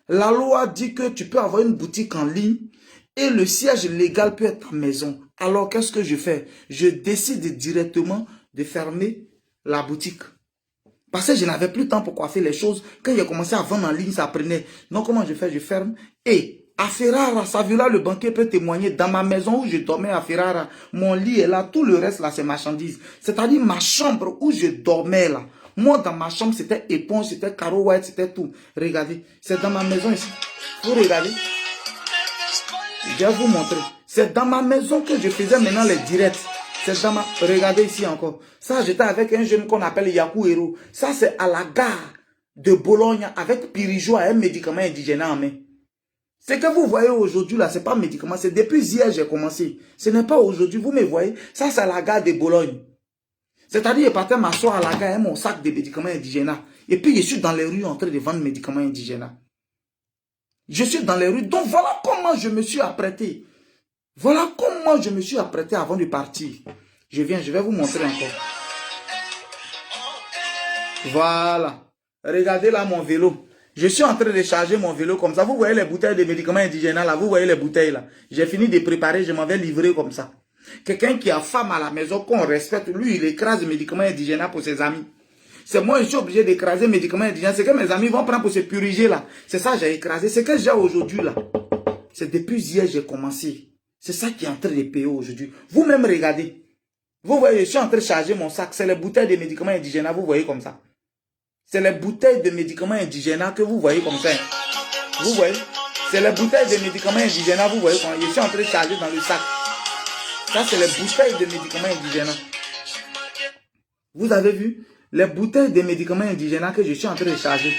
La loi dit que tu peux avoir une boutique en ligne et le siège légal peut être ta maison. Alors, qu'est-ce que je fais? Je décide directement de fermer la boutique. Parce que je n'avais plus de temps pour coiffer les choses. Quand j'ai commencé à vendre en ligne, ça prenait. Donc, comment je fais? Je ferme. Et à Ferrara, Saviola, le banquier peut témoigner. Dans ma maison où je dormais à Ferrara, mon lit est là. Tout le reste, là, c'est marchandise. C'est-à-dire ma chambre où je dormais, là. Moi, dans ma chambre, c'était éponge, c'était carreau white, c'était tout. Regardez, c'est dans ma maison ici. Vous regardez? Je vais vous montrer. C'est dans ma maison que je faisais maintenant les directs. C'est dans ma... Regardez ici encore. Ça, j'étais avec un jeune qu'on appelle Yaku Hero. Ça, c'est à la gare de Bologne avec Pirigeon, un médicament indigène en main. Ce que vous voyez aujourd'hui là, c'est pas un médicament. C'est depuis hier j'ai commencé. Ce n'est pas aujourd'hui. Vous me voyez. Ça, c'est à la gare de Bologne. C'est-à-dire, je partais m'asseoir à la gare avec mon sac de médicaments indigènes. Et puis, je suis dans les rues en train de vendre médicaments indigènes. Je suis dans les rues. Donc, voilà comment je me suis apprêté. Voilà comment je me suis apprêté avant de partir. Je vais vous montrer encore. Voilà. Regardez là mon vélo. Je suis en train de charger mon vélo comme ça. Vous voyez les bouteilles de médicaments indigènes là. Vous voyez les bouteilles là. J'ai fini de préparer. Je m'en vais livrer comme ça. Quelqu'un qui a femme à la maison, qu'on respecte, lui, il écrase les médicaments indigènes pour ses amis. C'est moi, je suis obligé d'écraser les médicaments indigènes. C'est que mes amis vont prendre pour se puriger là. C'est ça, j'ai écrasé. C'est que j'ai aujourd'hui là. C'est depuis hier j'ai commencé. C'est ça qui est en train de payer aujourd'hui. Vous-même regardez. Vous voyez, je suis en train de charger mon sac. C'est les bouteilles de médicaments indigènes. Vous voyez comme ça. C'est les bouteilles de médicaments indigènes que vous voyez comme ça. Vous voyez. C'est les bouteilles de médicaments indigènes. Vous voyez comme je suis en train de charger dans le sac. Ça, c'est les bouteilles de médicaments indigènes. Vous avez vu? Les bouteilles de médicaments indigènes que je suis en train de charger.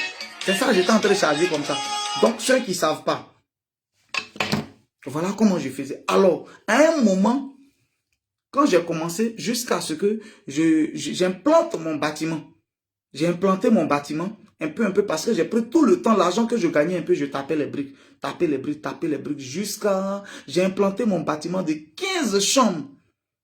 C'est ça que j'étais en train de charger comme ça. Donc, ceux qui ne savent pas. Voilà comment je faisais. Alors, à un moment, quand j'ai commencé, jusqu'à ce que j'implante mon bâtiment. J'ai implanté mon bâtiment, un peu, parce que j'ai pris tout le temps, l'argent que je gagnais un peu, je tapais les briques, tapais les briques, jusqu'à... J'ai implanté mon bâtiment de 15 chambres,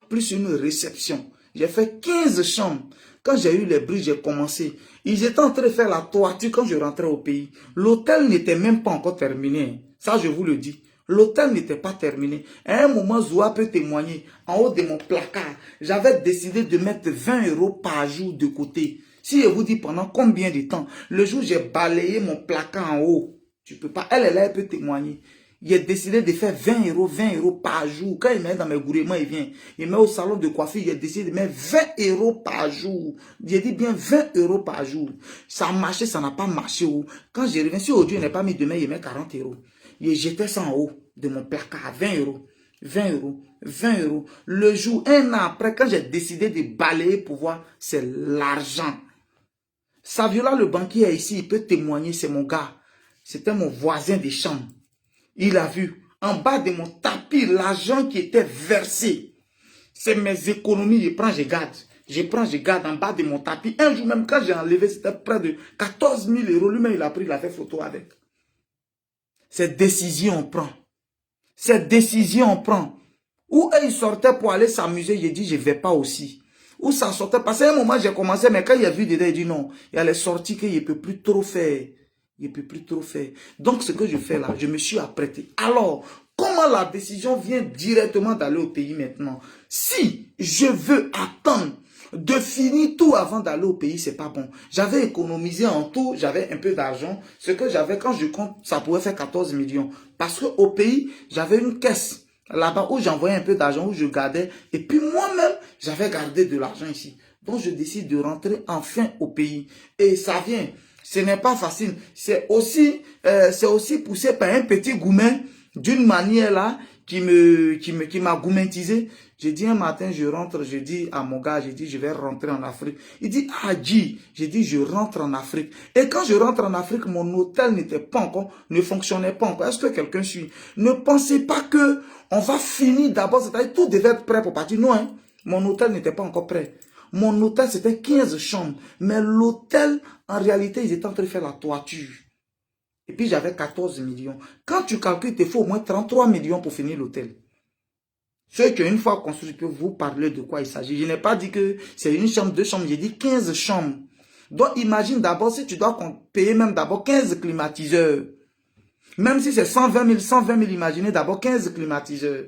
plus une réception. J'ai fait 15 chambres. Quand j'ai eu les briques, j'ai commencé. Ils étaient en train de faire la toiture quand je rentrais au pays. L'hôtel n'était même pas encore terminé. Ça, je vous le dis. L'hôtel n'était pas terminé. À un moment, Zoua peut témoigner. En haut de mon placard, j'avais décidé de mettre 20 € par jour de côté. Si je vous dis pendant combien de temps, le jour où j'ai balayé mon placard en haut, tu peux pas, elle est là, elle peut témoigner. J'ai décidé de faire 20 € par jour. Quand il met dans mes gouvernements, il vient. Il met au salon de coiffure, j'ai décidé de mettre 20 € par jour. J'ai dit bien 20 € par jour. Ça a marché, ça n'a pas marché. Quand je reviens, si aujourd'hui, il n'est pas mis demain, il met 40 €. Et j'étais ça en haut de mon placard, 20 €. 20 €, 20 €. Le jour, un an après, quand j'ai décidé de balayer pour voir, c'est l'argent. Saviola, le banquier est ici, il peut témoigner, c'est mon gars. C'était mon voisin de chambre. Il a vu, en bas de mon tapis, l'argent qui était versé. C'est mes économies, je prends, je garde. Je prends, je garde en bas de mon tapis. Un jour même, quand j'ai enlevé, c'était près de 14 000 €. Lui-même, il a pris, il a fait photo avec. Cette décision, on prend. Cette décision, on prend. Où ils sortaient pour aller s'amuser, j'ai dit, je ne vais pas aussi. Où ça sortait, parce qu'à un moment, j'ai commencé, mais quand il a vu dedans, il dit non, il y a les sorties qu'il ne peut plus trop faire. Il ne peut plus trop faire. Donc, ce que je fais là, je me suis apprêté. Alors, comment la décision vient directement d'aller au pays maintenant? Si je veux attendre de finir tout avant d'aller au pays, c'est pas bon. J'avais économisé en tout, j'avais un peu d'argent. Ce que j'avais, quand je compte, ça pouvait faire 14 millions. Parce qu'au pays, j'avais une caisse là-bas où j'envoyais un peu d'argent, où je gardais. Et puis moi-même, j'avais gardé de l'argent ici. Donc, je décide de rentrer enfin au pays. Et ça vient. Ce n'est pas facile. C'est aussi poussé par un petit goumen d'une manière là qui m'a goumentisé. J'ai dit un matin, je rentre, je dis à mon gars, j'ai dit, je vais rentrer en Afrique. Il dit, ah, G, j'ai dit, je rentre en Afrique. Et quand je rentre en Afrique, mon hôtel n'était pas encore, ne fonctionnait pas encore. Est-ce que quelqu'un suit? Ne pensez pas que on va finir d'abord, c'est-à-dire tout devait être prêt pour partir. Non, hein? Mon hôtel n'était pas encore prêt. Mon hôtel, c'était 15 chambres. Mais l'hôtel, en réalité, ils étaient en train de faire la toiture. Et puis, j'avais 14 millions. Quand tu calcules, il te faut au moins 33 millions pour finir l'hôtel. Ceux qui ont une fois construit, je peux vous parler de quoi il s'agit. Je n'ai pas dit que c'est une chambre, deux chambres. J'ai dit 15 chambres. Donc, imagine d'abord, si tu dois payer même d'abord 15 climatiseurs. Même si c'est 120 000, imaginez d'abord 15 climatiseurs.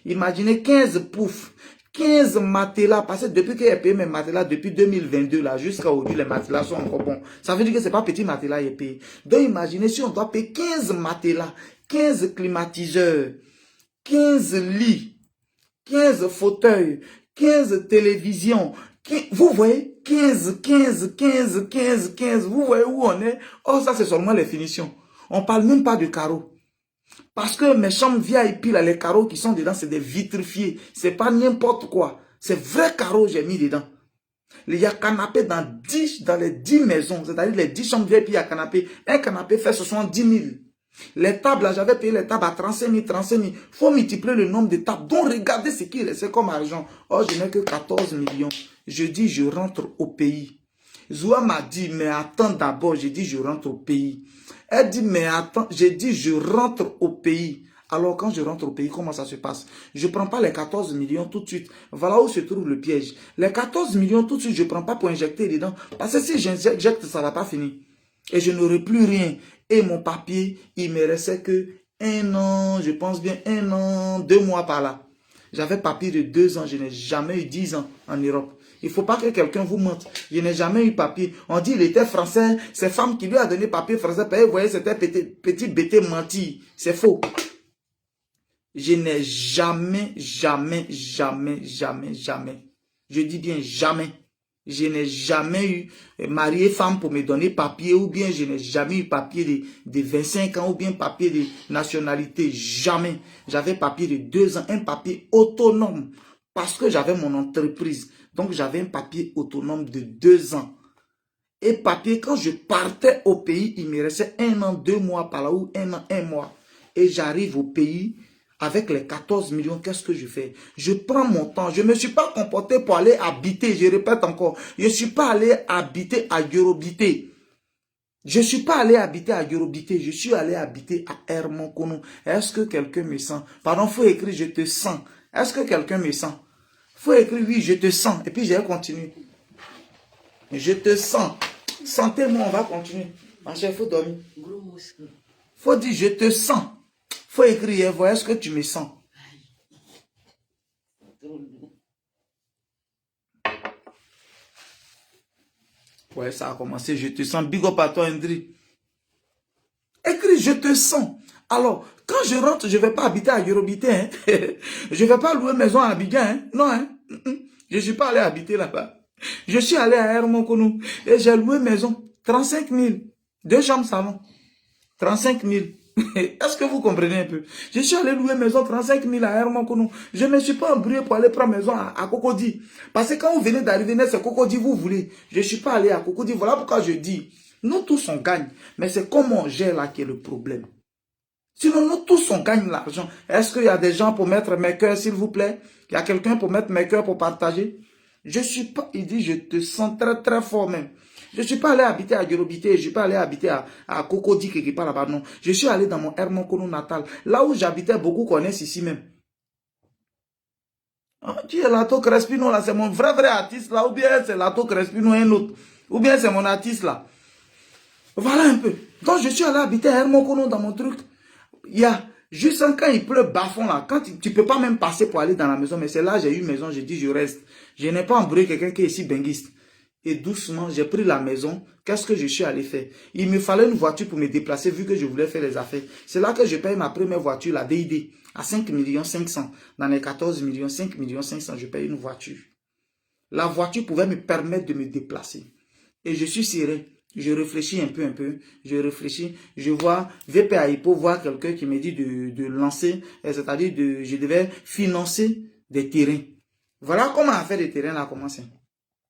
Imaginez 15 poufs. 15 matelas, parce que depuis que j'ai payé mes matelas, depuis 2022, là, jusqu'à aujourd'hui, les matelas sont encore bons. Ça veut dire que c'est pas petit matelas, j'ai payé. Donc, imaginez si on doit payer 15 matelas, 15 climatiseurs, 15 lits, 15 fauteuils, 15 télévisions. Vous voyez, 15, vous voyez où on est? Oh, ça, c'est seulement les finitions. On parle même pas de carreaux. Parce que mes chambres VIP, là, les carreaux qui sont dedans, c'est des vitrifiés. C'est pas n'importe quoi. C'est vrai carreaux j'ai mis dedans. Il y a canapé dans les 10 maisons. C'est-à-dire les 10 chambres VIP, il y a canapé. Un canapé fait 70 000. Les tables, là, j'avais payé les tables à 35 000, 35 000. Il faut multiplier le nombre de tables. Donc, regardez ce qui restait comme argent. Oh, je n'ai que 14 millions. Je dis, je rentre au pays. Zoua m'a dit, mais attends d'abord. J'ai dit, je rentre au pays. Elle dit, mais attends. J'ai dit, je rentre au pays. Alors, quand je rentre au pays, comment ça se passe? Je ne prends pas les 14 millions tout de suite. Voilà où se trouve le piège. Les 14 millions tout de suite, je ne prends pas pour injecter dedans. Parce que si j'injecte, ça ne va pas finir. Et je n'aurai plus rien. Et mon papier, il me restait que 1 an, je pense bien 1 an, 2 mois par là. J'avais papier de 2 ans, je n'ai jamais eu 10 ans en Europe. Il ne faut pas que quelqu'un vous mente. Je n'ai jamais eu papier. On dit qu'il était français. C'est femme qui lui a donné papier français. Vous voyez, c'était petit bêté menti. C'est faux. Je n'ai jamais. Je dis bien jamais. Je n'ai jamais eu marié femme pour me donner papier, ou bien je n'ai jamais eu papier de 25 ans, ou bien papier de nationalité. Jamais. J'avais papier de 2 ans, un papier autonome. Parce que j'avais mon entreprise. Donc, j'avais un papier autonome de 2 ans. Et papier, quand je partais au pays, il me restait 1 an, 2 mois par là, ou 1 an, 1 mois. Et j'arrive au pays Avec les 14 millions, qu'est-ce que je fais? Je prends mon temps. Je ne me suis pas comporté pour aller habiter. Je répète encore. Je ne suis pas allé habiter à Yorobité. Je ne suis pas allé habiter à Yorobité. Je suis allé habiter à Hermonkono. Est-ce que quelqu'un me sent? Pardon, il faut écrire je te sens. Est-ce que quelqu'un me sent? Il faut écrire oui, je te sens. Et puis je vais continuer. Je te sens. Sentez-moi, on va continuer. Ma chère, il faut dormir. Il faut dire je te sens. Il faut écrire, voilà ce que tu me sens. Ouais, ça a commencé, je te sens. Big up à toi, Hendry. Écris, je te sens. Alors, quand je rentre, je ne vais pas habiter à Yorobité. Hein. Je ne vais pas louer maison à Abidjan. Hein. Non, hein. Je ne suis pas allé habiter là-bas. Je suis allé à Hermonkono et j'ai loué maison. 35 000. 2 chambres salon. 35 000. Est-ce que vous comprenez un peu? Je suis allé louer maison 35 000 à Hermonkono. Je ne me suis pas embrouillé pour aller prendre maison à Cocody. Parce que quand vous venez d'arriver, c'est Cocody vous voulez. Je ne suis pas allé à Cocody. Voilà pourquoi je dis, nous tous on gagne. Mais c'est comment on gère là qui est le problème. Sinon, nous tous on gagne l'argent. Est-ce qu'il y a des gens pour mettre mes cœurs, s'il vous plaît? Il y a quelqu'un pour mettre mes cœurs pour partager? Je suis pas, il dit, je te sens très très fort même. Je ne suis pas allé habiter à Yorobité, je ne suis pas allé habiter à Cocody quelque part là-bas, non. Je suis allé dans mon Hermonkono natal. Là où j'habitais, beaucoup connaissent ici même. Ah, qui est Lato Crespino là? C'est mon vrai artiste là, ou bien c'est Lato Crespino un autre. Ou bien c'est mon artiste là. Voilà un peu. Donc je suis allé habiter à Hermonkono dans mon truc. Il y a juste quand il pleut bas-fond là, quand tu ne peux pas même passer pour aller dans la maison, mais c'est là j'ai eu maison, j'ai dit je reste. Je n'ai pas embrouillé quelqu'un qui est ici benguiste. Et doucement, j'ai pris la maison. Qu'est-ce que je suis allé faire? Il me fallait une voiture pour me déplacer vu que je voulais faire les affaires. C'est là que je paye ma première voiture, la DID, à 5 500 000. Dans les 14 millions, 5 500 000, je paye une voiture. La voiture pouvait me permettre de me déplacer. Et je suis serré. Je réfléchis un peu. Je réfléchis. Je vois VPA pour voir quelqu'un qui me dit de lancer, c'est-à-dire je devais financer des terrains. Voilà comment affaire des terrains a commencé.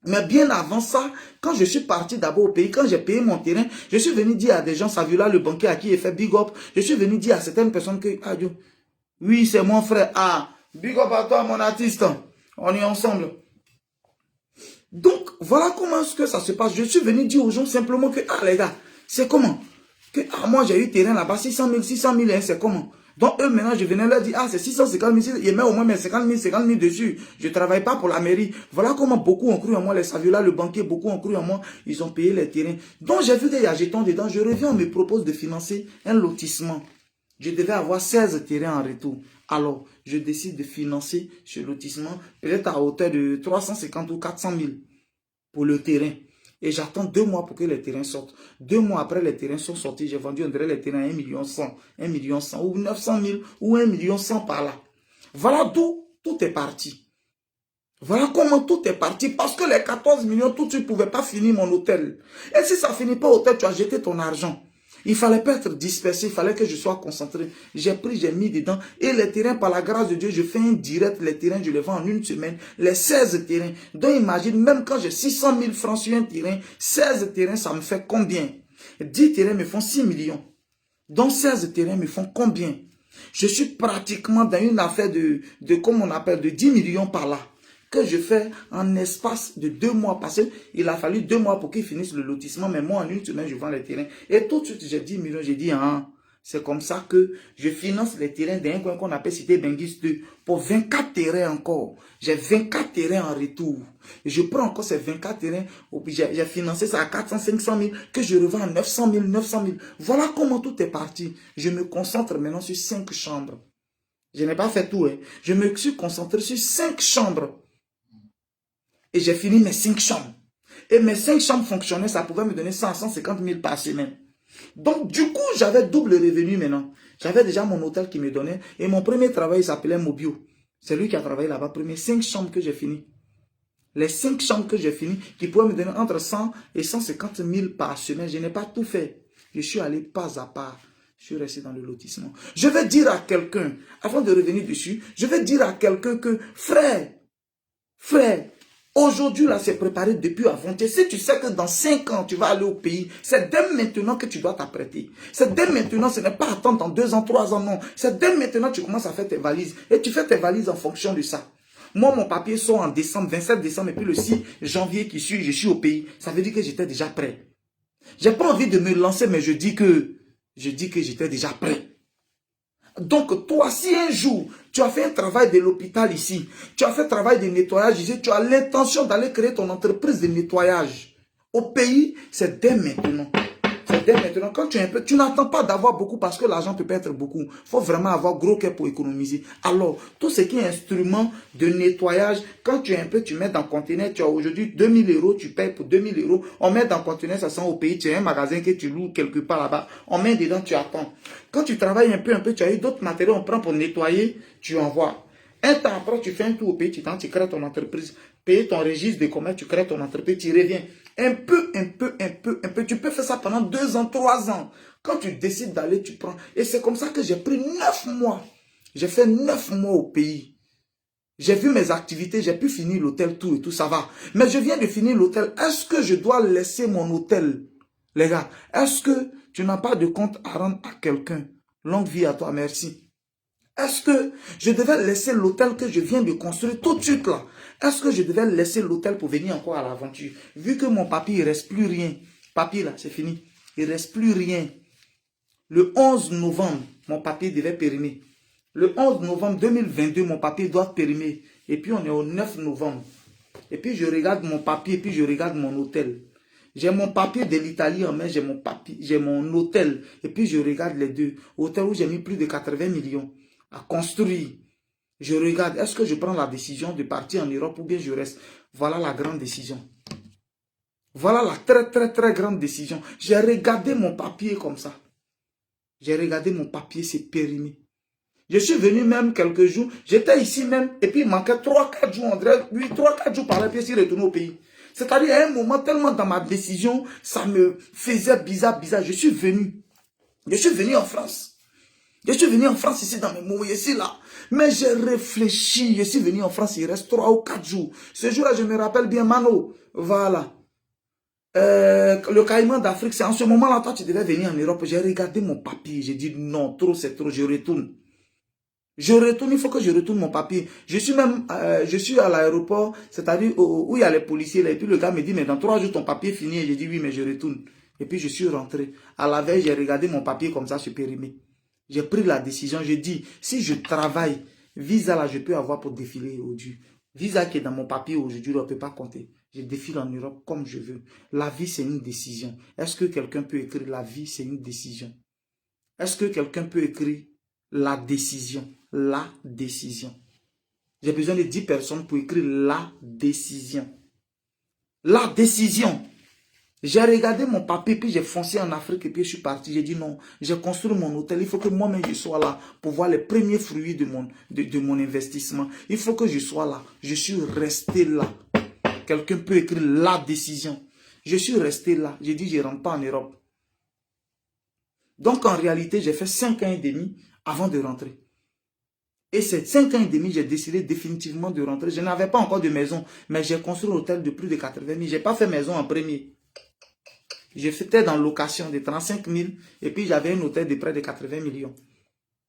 Mais bien avant ça, quand je suis parti d'abord au pays, quand j'ai payé mon terrain, je suis venu dire à des gens, Saviola, le banquier à qui il fait big up, je suis venu dire à certaines personnes que, ah Dieu, oui, c'est mon frère, ah, big up à toi, mon artiste, on est ensemble. Donc, voilà comment est-ce que ça se passe. Je suis venu dire aux gens simplement que, ah les gars, c'est comment? Que, ah, moi j'ai eu terrain là-bas, 600 000, hein, c'est comment? Donc, eux, maintenant, je venais leur dire, ah, c'est 650 000, ils mettent au moins mes 50 000 dessus. Je ne travaille pas pour la mairie. Voilà comment beaucoup ont cru en moi, les Saviola, le banquier, beaucoup ont cru en moi. Ils ont payé les terrains. Donc, j'ai vu qu'il y a jetons dedans. Je reviens, on me propose de financer un lotissement. Je devais avoir 16 terrains en retour. Alors, je décide de financer ce lotissement, peut-être à hauteur de 350 ou 400 000 pour le terrain. Et j'attends 2 mois pour que les terrains sortent. 2 mois après, les terrains sont sortis. J'ai vendu, on dirait, les terrains à 1 million 100, ou 900 000, ou 1 million 100 par là. Voilà d'où tout est parti. Voilà comment tout est parti. Parce que les 14 millions, tout, tu ne pouvais pas finir mon hôtel. Et si ça ne finit pas au hôtel, tu as jeté ton argent. Il ne fallait pas être dispersé, il fallait que je sois concentré. J'ai pris, j'ai mis dedans. Et les terrains, par la grâce de Dieu, je fais un direct. Les terrains, je les vends en une semaine. Les 16 terrains. Donc imagine, même quand j'ai 600 000 francs sur un terrain, 16 terrains, ça me fait combien? 10 terrains me font 6 millions. Donc 16 terrains me font combien? Je suis pratiquement dans une affaire comme on appelle, de 10 millions par là. Que je fais en espace de 2 mois. Parce qu'il a fallu 2 mois pour qu'ils finissent le lotissement. Mais moi, en une semaine, je vends les terrains. Et tout de suite, j'ai 10 millions. J'ai dit, ah, c'est comme ça que je finance les terrains d'un coin qu'on appelle Cité Benguis 2. Pour 24 terrains encore. J'ai 24 terrains en retour. Et je prends encore ces 24 terrains. J'ai financé ça à 400, 500 000. Que je revends à 900 000, 900 000. Voilà comment tout est parti. Je me concentre maintenant sur 5 chambres. Je n'ai pas fait tout. Hein. Je me suis concentré sur 5 chambres. Et j'ai fini mes 5 chambres. Et mes 5 chambres fonctionnaient, ça pouvait me donner 100 150 000 par semaine. Donc, du coup, j'avais double revenu maintenant. J'avais déjà mon hôtel qui me donnait. Et mon premier travail, il s'appelait Mobio. C'est lui qui a travaillé là-bas. Premier 5 chambres que j'ai fini. Les 5 chambres que j'ai fini, qui pouvaient me donner entre 100 et 150 000 par semaine. Je n'ai pas tout fait. Je suis allé pas à pas. Je suis resté dans le lotissement. Je vais dire à quelqu'un, avant de revenir dessus, je vais dire à quelqu'un que, frère, Aujourd'hui, là, c'est préparé depuis avant-hier. Si tu sais que dans 5 ans, tu vas aller au pays, c'est dès maintenant que tu dois t'apprêter. C'est dès maintenant, ce n'est pas attendre dans 2 ans, 3 ans, non. C'est dès maintenant que tu commences à faire tes valises. Et tu fais tes valises en fonction de ça. Moi, mon papier sort en décembre, 27 décembre, et puis le 6 janvier qui suit, je suis au pays. Ça veut dire que j'étais déjà prêt. J'ai pas envie de me lancer, mais je dis que j'étais déjà prêt. Donc, toi, si un jour, tu as fait un travail de l'hôpital ici, tu as fait un travail de nettoyage ici, tu as l'intention d'aller créer ton entreprise de nettoyage au pays, c'est dès maintenant. C'est dès maintenant. Quand tu es un peu, tu n'attends pas d'avoir beaucoup parce que l'argent peut pas être beaucoup. Il faut vraiment avoir gros cœur pour économiser. Alors, tout ce qui est instrument de nettoyage, quand tu es un peu, tu mets dans le conteneur, tu as aujourd'hui 2000 €, tu payes pour 2000 €. On met dans le conteneur, ça sent au pays, tu as un magasin que tu loues quelque part là-bas. On met dedans, tu attends. Quand tu travailles un peu, tu as eu d'autres matériaux, on prend pour nettoyer, tu envoies. Un temps après, tu fais un tour au pays, tu crées ton entreprise, payes ton registre de commerce, tu crées ton entreprise, tu reviens. Un peu. Tu peux faire ça pendant 2 ans, 3 ans. Quand tu décides d'aller, tu prends. Et c'est comme ça que j'ai pris 9 mois. J'ai fait 9 mois au pays. J'ai vu mes activités, j'ai pu finir l'hôtel, tout et tout, ça va. Mais je viens de finir l'hôtel. Est-ce que je dois laisser mon hôtel? Les gars, est-ce que tu n'as pas de compte à rendre à quelqu'un? Longue vie à toi, merci. Est-ce que je devais laisser l'hôtel que je viens de construire tout de suite là? Est-ce que je devais laisser l'hôtel pour venir encore à l'aventure? Vu que mon papier, il ne reste plus rien. Papier là, c'est fini. Il ne reste plus rien. Le 11 novembre, mon papier devait périmer. Le 11 novembre 2022, mon papier doit périmer. Et puis on est au 9 novembre. Et puis je regarde mon papier, et puis je regarde mon hôtel. J'ai mon papier de l'Italie en main, j'ai mon papier, j'ai mon hôtel. Et puis je regarde les deux. Hôtel où j'ai mis plus de 80 millions à construire. Je regarde, est-ce que je prends la décision de partir en Europe ou bien je reste? Voilà la grande décision. Voilà la très grande décision. J'ai regardé mon papier comme ça. J'ai regardé mon papier, c'est périmé. Je suis venu même quelques jours, j'étais ici même, et puis il manquait 3-4 jours, on dirait, oui, 3-4 jours par là, puis il retourne au pays. C'est-à-dire, à un moment, tellement dans ma décision, ça me faisait bizarre. Je suis venu en France. Je suis venu en France ici dans mes mots, ici là. Mais j'ai réfléchi, je suis venu en France, il reste 3 ou 4 jours. Ce jour-là, je me rappelle bien, Mano, voilà. Le Caïman d'Afrique, c'est en ce moment-là, toi, tu devais venir en Europe. J'ai regardé mon papier, j'ai dit non, trop, c'est trop, je retourne. Je retourne, il faut que je retourne mon papier. Je suis même, je suis à l'aéroport, c'est-à-dire où il y a les policiers là. Et puis le gars me dit, mais dans 3 jours, ton papier est fini. Et j'ai dit, oui, mais je retourne. Et puis je suis rentré. À la veille, j'ai regardé mon papier comme ça, sur périmé. J'ai pris la décision, j'ai dit, si je travaille, visa là, je peux avoir pour défiler aujourd'hui. Visa qui est dans mon papier aujourd'hui, on ne peut pas compter. Je défile en Europe comme je veux. La vie, c'est une décision. Est-ce que quelqu'un peut écrire la vie, c'est une décision? Est-ce que quelqu'un peut écrire la décision? La décision. J'ai besoin de 10 personnes pour écrire la décision. La décision. J'ai regardé mon papier, puis j'ai foncé en Afrique, et puis je suis parti. J'ai dit non, j'ai construit mon hôtel. Il faut que moi-même je sois là pour voir les premiers fruits de mon investissement. Il faut que je sois là. Je suis resté là. Quelqu'un peut écrire la décision. Je suis resté là. J'ai dit je ne rentre pas en Europe. Donc en réalité, j'ai fait 5 ans et demi avant de rentrer. Et ces 5 ans et demi, j'ai décidé définitivement de rentrer. Je n'avais pas encore de maison, mais j'ai construit un hôtel de plus de 80 000. Je n'ai pas fait maison en premier. J'étais dans location de 35 000 et puis j'avais un hôtel de près de 80 millions.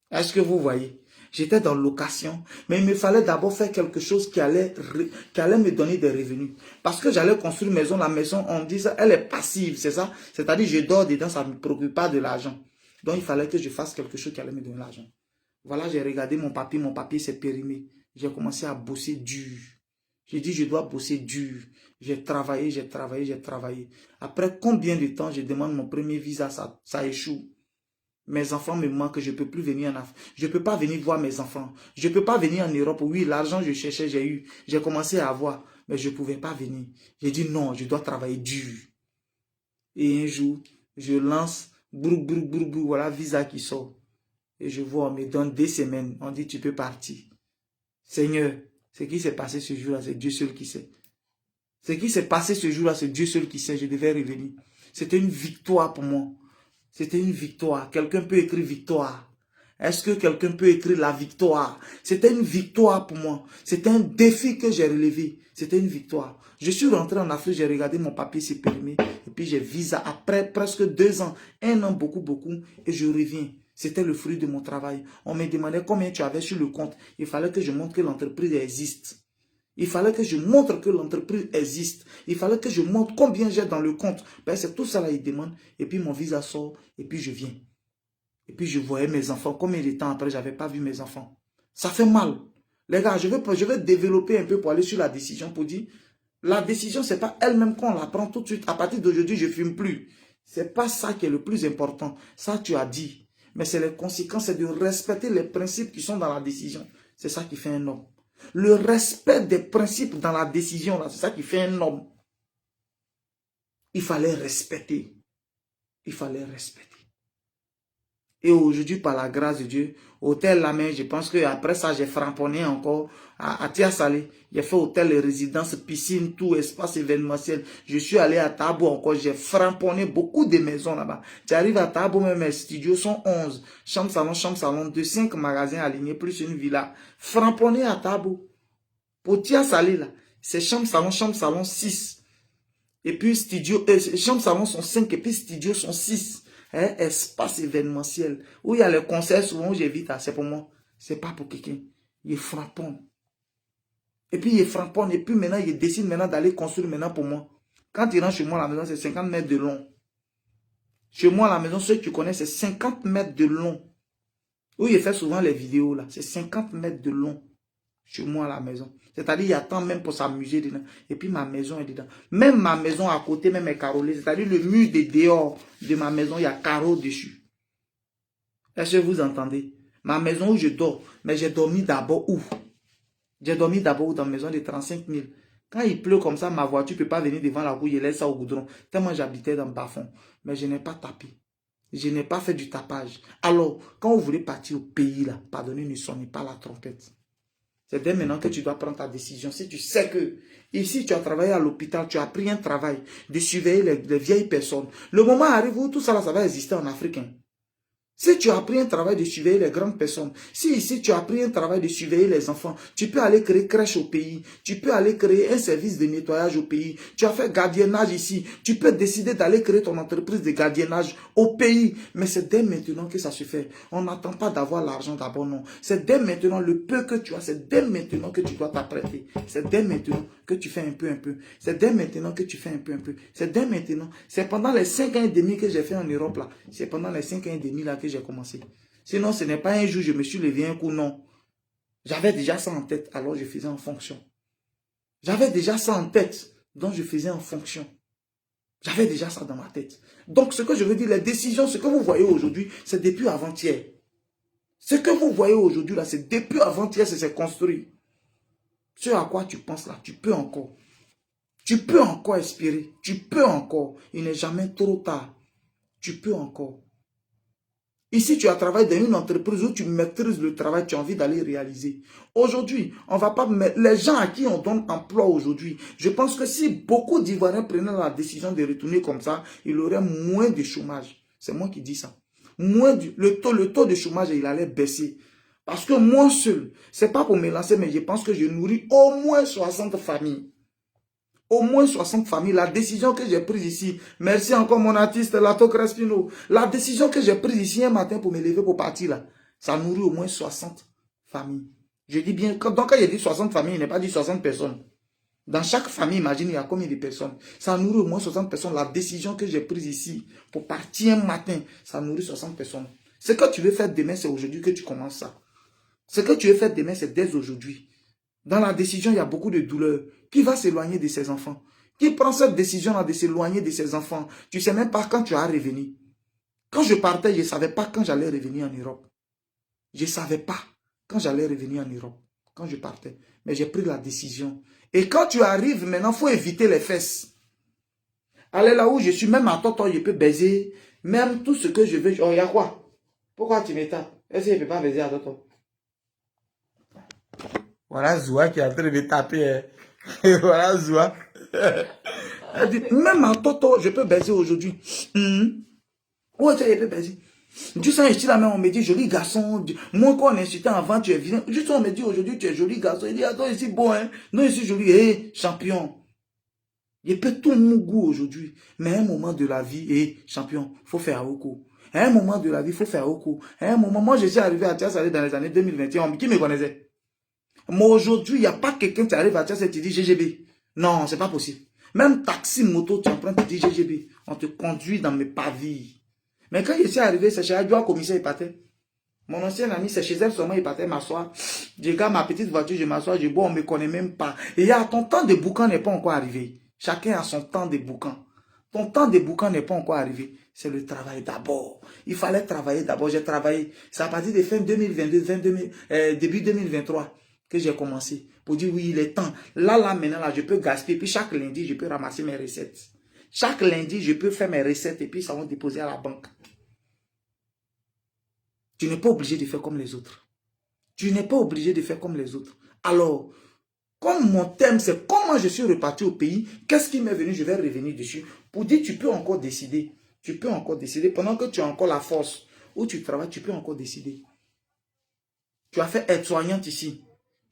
Est-ce que vous voyez? J'étais dans location, mais il me fallait d'abord faire quelque chose qui allait me donner des revenus. Parce que j'allais construire une maison, la maison, on dit ça, elle est passive, c'est ça? C'est-à-dire je dors dedans, ça ne me préoccupe pas de l'argent. Donc il fallait que je fasse quelque chose qui allait me donner l'argent. Voilà, j'ai regardé mon papier s'est périmé. J'ai commencé à bosser dur. J'ai dit, je dois bosser dur. J'ai travaillé. Après combien de temps je demande mon premier visa, ça échoue. Mes enfants me manquent, je ne peux plus venir en Afrique. Je ne peux pas venir voir mes enfants. Je ne peux pas venir en Europe. Oui, l'argent que je cherchais, j'ai eu. J'ai commencé à avoir, mais je ne pouvais pas venir. J'ai dit non, je dois travailler dur. Et un jour, je lance, voilà, visa qui sort. Et je vois, on me donne 2 semaines. On dit, tu peux partir. Seigneur, ce qui s'est passé ce jour-là, c'est Dieu seul qui sait. Ce qui s'est passé ce jour-là, c'est Dieu seul qui sait. Je devais revenir. C'était une victoire pour moi. C'était une victoire. Quelqu'un peut écrire victoire. Est-ce que quelqu'un peut écrire la victoire? C'était une victoire pour moi. C'était un défi que j'ai relevé. C'était une victoire. Je suis rentré en Afrique, j'ai regardé mon papier, c'est périmé. Et puis j'ai visa après presque 2 ans, 1 an, beaucoup, et je reviens. C'était le fruit de mon travail. On me demandait combien tu avais sur le compte. Il fallait que je montre que l'entreprise existe. Il fallait que je montre que l'entreprise existe. Il fallait que je montre combien j'ai dans le compte. Ben, c'est tout ça là, il demande. Et puis mon visa sort, et puis je viens. Et puis je voyais mes enfants. Combien de temps après, je n'avais pas vu mes enfants. Ça fait mal. Les gars, je vais développer un peu pour aller sur la décision, pour dire, la décision, ce n'est pas elle-même qu'on la prend tout de suite. À partir d'aujourd'hui, je ne fume plus. Ce n'est pas ça qui est le plus important. Ça, tu as dit. Mais c'est les conséquences, c'est de respecter les principes qui sont dans la décision. C'est ça qui fait un homme. Le respect des principes dans la décision, c'est ça qui fait un homme. Il fallait respecter. Il fallait respecter. Et aujourd'hui, par la grâce de Dieu, hôtel La Main, je pense qu'après ça, j'ai framponné encore à Tia Salé. J'ai fait hôtel et résidence, piscine, tout, espace événementiel. Je suis allé à Tabo encore, j'ai framponné beaucoup de maisons là-bas. Tu arrives à Tabo, même mes studios sont 11. Chambre, salon, 2, 5 magasins alignés, plus une villa. Framponné à Tabo. Pour Tia Salé, là, c'est chambre, salon, 6. Et puis studio, chambre, salon sont 5 et puis studios sont 6. Espace événementiel, où il y a les concerts souvent où j'évite, c'est pour moi, c'est pas pour quelqu'un. Il est frappant. Et puis il est frappant, et puis maintenant il décide maintenant d'aller construire maintenant pour moi. Quand il rentre chez moi à la maison, c'est 50 mètres de long. Chez moi à la maison, ceux que tu connais, c'est 50 mètres de long. Où il fait souvent les vidéos là, c'est 50 mètres de long. Chez moi à la maison. C'est-à-dire, il y a tant même pour s'amuser dedans. Et puis ma maison est dedans. Même ma maison à côté, même est carrelée. C'est-à-dire, le mur de dehors de ma maison, il y a carreaux dessus. Est-ce que vous entendez? Ma maison où je dors, mais j'ai dormi d'abord où? J'ai dormi d'abord dans ma maison de 35 000. Quand il pleut comme ça, ma voiture ne peut pas venir devant la roue, je laisse ça au goudron. Tellement j'habitais dans le bas-fond. Mais je n'ai pas tapé. Je n'ai pas fait du tapage. Alors, quand vous voulez partir au pays, là, pardonnez, ne sonnez pas la trompette. C'est dès maintenant que tu dois prendre ta décision. Si tu sais que ici, tu as travaillé à l'hôpital, tu as pris un travail de surveiller les vieilles personnes. Le moment arrive où tout ça, ça va exister en Afrique. Si tu as pris un travail de surveiller les grandes personnes, si ici tu as pris un travail de surveiller les enfants, tu peux aller créer crèche au pays, tu peux aller créer un service de nettoyage au pays, tu as fait gardiennage ici, tu peux décider d'aller créer ton entreprise de gardiennage au pays. Mais c'est dès maintenant que ça se fait. On n'attend pas d'avoir l'argent d'abord, non. C'est dès maintenant le peu que tu as, c'est dès maintenant que tu dois t'apprêter. C'est dès maintenant que tu fais un peu. C'est dès maintenant que tu fais un peu. C'est dès maintenant. C'est pendant les 5 ans et demi que j'ai fait en Europe là. C'est pendant les 5 ans et demi là que j'ai commencé. Sinon, ce n'est pas un jour je me suis levé un coup, non. J'avais déjà ça en tête, alors je faisais en fonction. J'avais déjà ça en tête, donc je faisais en fonction. J'avais déjà ça dans ma tête. Donc, ce que je veux dire, les décisions, ce que vous voyez aujourd'hui, c'est depuis avant-hier. Ce que vous voyez aujourd'hui là, c'est depuis avant-hier, c'est construit. Ce à quoi tu penses là, tu peux encore. Tu peux encore espérer. Tu peux encore. Il n'est jamais trop tard. Tu peux encore. Ici, tu as travaillé dans une entreprise où tu maîtrises le travail, tu as envie d'aller réaliser. Aujourd'hui, on va pas mettre les gens à qui on donne emploi aujourd'hui. Je pense que si beaucoup d'Ivoiriens prenaient la décision de retourner comme ça, il y aurait moins de chômage. C'est moi qui dis ça. Le taux de chômage, il allait baisser. Parce que moi seul, c'est pas pour me lancer, mais je pense que je nourris au moins 60 familles. Au moins 60 familles. La décision que j'ai prise ici, merci encore mon artiste Lato Crespino, la décision que j'ai prise ici un matin pour me lever pour partir là, ça nourrit au moins 60 familles. Je dis bien, donc quand il dit 60 familles, il n'est pas dit 60 personnes. Dans chaque famille, imagine, il y a combien de personnes? Ça nourrit au moins 60 personnes. La décision que j'ai prise ici pour partir un matin, ça nourrit 60 personnes. Ce que tu veux faire demain, c'est aujourd'hui que tu commences ça. Ce que tu veux faire demain, c'est dès aujourd'hui. Dans la décision, il y a beaucoup de douleur. Qui va s'éloigner de ses enfants? Qui prend cette décision-là de s'éloigner de ses enfants? Tu ne sais même pas quand tu vas revenir. Quand je partais, je ne savais pas quand j'allais revenir en Europe. Je ne savais pas quand j'allais revenir en Europe. Quand je partais. Mais j'ai pris la décision. Et quand tu arrives, maintenant, il faut éviter les fesses. Aller là où je suis, même à Toto, je peux baiser. Même tout ce que je veux. Oh, il y a quoi? Pourquoi tu m'étapes? Est-ce que je ne peux pas baiser à Toto? Voilà Zoua qui est en train de taper. Voilà Zoua. Elle dit, même en Toto, je peux baiser aujourd'hui. Ouais, je peux baiser. Juste en ici, la main, on me dit, joli garçon. Moi, quand on insultait avant, tu es vilain. Juste on me dit, aujourd'hui, tu es joli garçon. Il dit, attends, ici, bon, hein. Non, ici, joli. Hé, champion. Il peut tout mon goût aujourd'hui. Mais à un moment de la vie, champion, il faut faire au coup. À un moment de la vie, il faut faire au coup. À un moment, moi, je suis arrivé à Tiasalé dans les années 2021. Qui me connaissait? Moi, aujourd'hui, il n'y a pas quelqu'un qui arrive à Tiasalé et te dit GGB. Non, c'est pas possible. Même taxi, moto, tu empruntes, tu dis GGB. On te conduit dans mes pavilles. Mais quand je suis arrivé, c'est chez Adjoa, commissaire, il partait. Mon ancien ami, c'est chez elle seulement, il partait m'asseoir. Je regarde ma petite voiture, je m'assois, je bois, on ne me connaît même pas. Et ton temps de boucan n'est pas encore arrivé. Chacun a son temps de boucan. Ton temps de boucan n'est pas encore arrivé. C'est le travail d'abord. Il fallait travailler d'abord. J'ai travaillé. C'est à partir de fin 2022, début 2023 que j'ai commencé. Pour dire oui, il est temps. Là, maintenant, je peux gaspiller. Puis chaque lundi, je peux ramasser mes recettes. Chaque lundi, je peux faire mes recettes et puis ça va déposer à la banque. Tu n'es pas obligé de faire comme les autres. Tu n'es pas obligé de faire comme les autres. Alors, comme mon thème, c'est comment je suis reparti au pays, qu'est-ce qui m'est venu, je vais revenir dessus. Pour dire, tu peux encore décider. Tu peux encore décider. Pendant que tu as encore la force où tu travailles, tu peux encore décider. Tu as fait aide-soignante ici.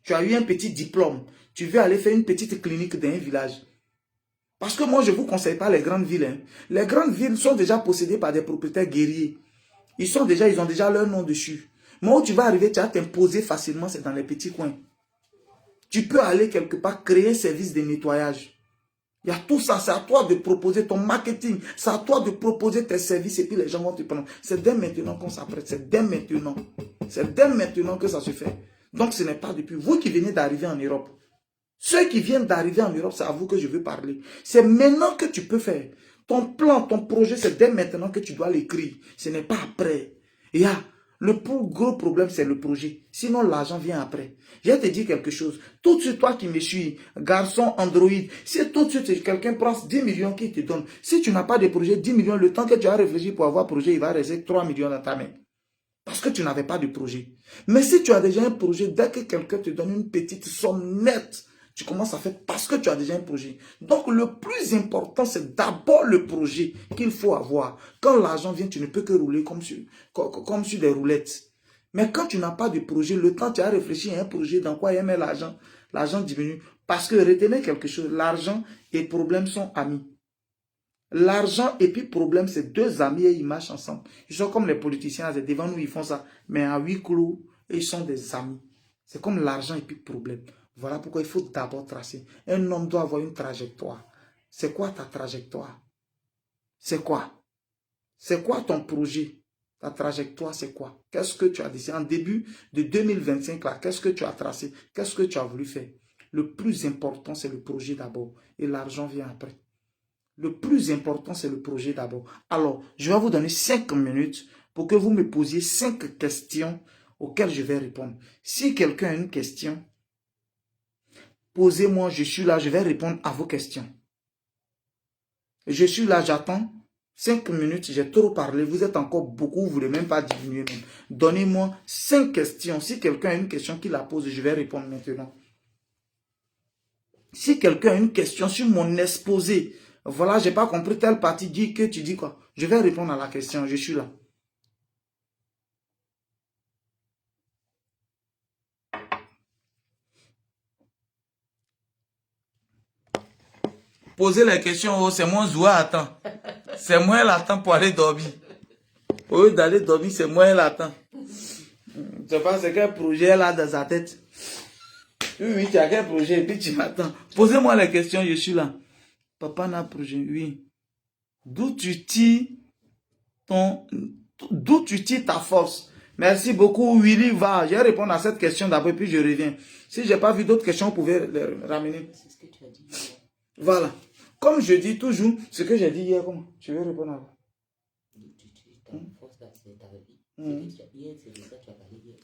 Tu as eu un petit diplôme. Tu veux aller faire une petite clinique dans un village. Parce que moi, je ne vous conseille pas les grandes villes. Hein. Les grandes villes sont déjà possédées par des propriétaires guerriers. Ils ont déjà leur nom dessus. Mais où tu vas arriver, tu vas t'imposer facilement, c'est dans les petits coins. Tu peux aller quelque part créer un service de nettoyage. Il y a tout ça, c'est à toi de proposer ton marketing. C'est à toi de proposer tes services et puis les gens vont te prendre. C'est dès maintenant qu'on s'apprête, c'est dès maintenant. C'est dès maintenant que ça se fait. Donc ce n'est pas depuis vous qui venez d'arriver en Europe. Ceux qui viennent d'arriver en Europe, c'est à vous que je veux parler. C'est maintenant que tu peux faire. Ton plan, ton projet, c'est dès maintenant que tu dois l'écrire. Ce n'est pas après. Et le plus gros problème, c'est le projet. Sinon, l'argent vient après. Je vais te dire quelque chose. Tout de suite, toi qui me suis, garçon Android, si tout de suite, quelqu'un prend 10 millions qui te donne, si tu n'as pas de projet, 10 millions, le temps que tu as réfléchi pour avoir projet, il va rester 3 millions dans ta main. Parce que tu n'avais pas de projet. Mais si tu as déjà un projet, dès que quelqu'un te donne une petite somme nette, tu commences à faire parce que tu as déjà un projet. Donc, le plus important, c'est d'abord le projet qu'il faut avoir. Quand l'argent vient, tu ne peux que rouler comme sur des roulettes. Mais quand tu n'as pas de projet, le temps tu as réfléchi à un projet, dans quoi il y a l'argent, l'argent diminue. Parce que retenez quelque chose, l'argent et problème sont amis. L'argent et puis problème, c'est deux amis et ils marchent ensemble. Ils sont comme les politiciens, devant nous, ils font ça. Mais à huis clos, ils sont des amis. C'est comme l'argent et puis problème. Voilà pourquoi il faut d'abord tracer. Un homme doit avoir une trajectoire. C'est quoi ta trajectoire? C'est quoi? C'est quoi ton projet? Ta trajectoire, c'est quoi? Qu'est-ce que tu as décidé? En début de 2025, là, qu'est-ce que tu as tracé? Qu'est-ce que tu as voulu faire? Le plus important, c'est le projet d'abord. Et l'argent vient après. Le plus important, c'est le projet d'abord. Alors, je vais vous donner 5 minutes pour que vous me posiez 5 questions auxquelles je vais répondre. Si quelqu'un a une question, posez-moi, je suis là, je vais répondre à vos questions. Je suis là, j'attends. 5 minutes, j'ai trop parlé, vous êtes encore beaucoup, vous ne voulez même pas diminuer. Donnez-moi 5 questions. Si quelqu'un a une question qui la pose, je vais répondre maintenant. Si quelqu'un a une question sur mon exposé, voilà, j'ai pas compris telle partie, dis que tu dis quoi? Je vais répondre à la question, je suis là. Poser les questions, oh, c'est moi Zoua attend. C'est moi elle attend pour aller dormir. Au lieu d'aller dormir, c'est moi elle attend. Je sais pas c'est quel projet elle a dans sa tête. Oui, tu as quel projet et puis tu m'attends. Posez-moi les questions, je suis là. Papa n'a projet, oui. D'où tu tires ta force? Merci beaucoup, Willy va. Je vais répondre à cette question d'abord, puis je reviens. Si je n'ai pas vu d'autres questions, vous pouvez les ramener. C'est ce que tu as dit. Voilà. Comme je dis toujours, ce que j'ai dit hier, comment? Je vais répondre à ça.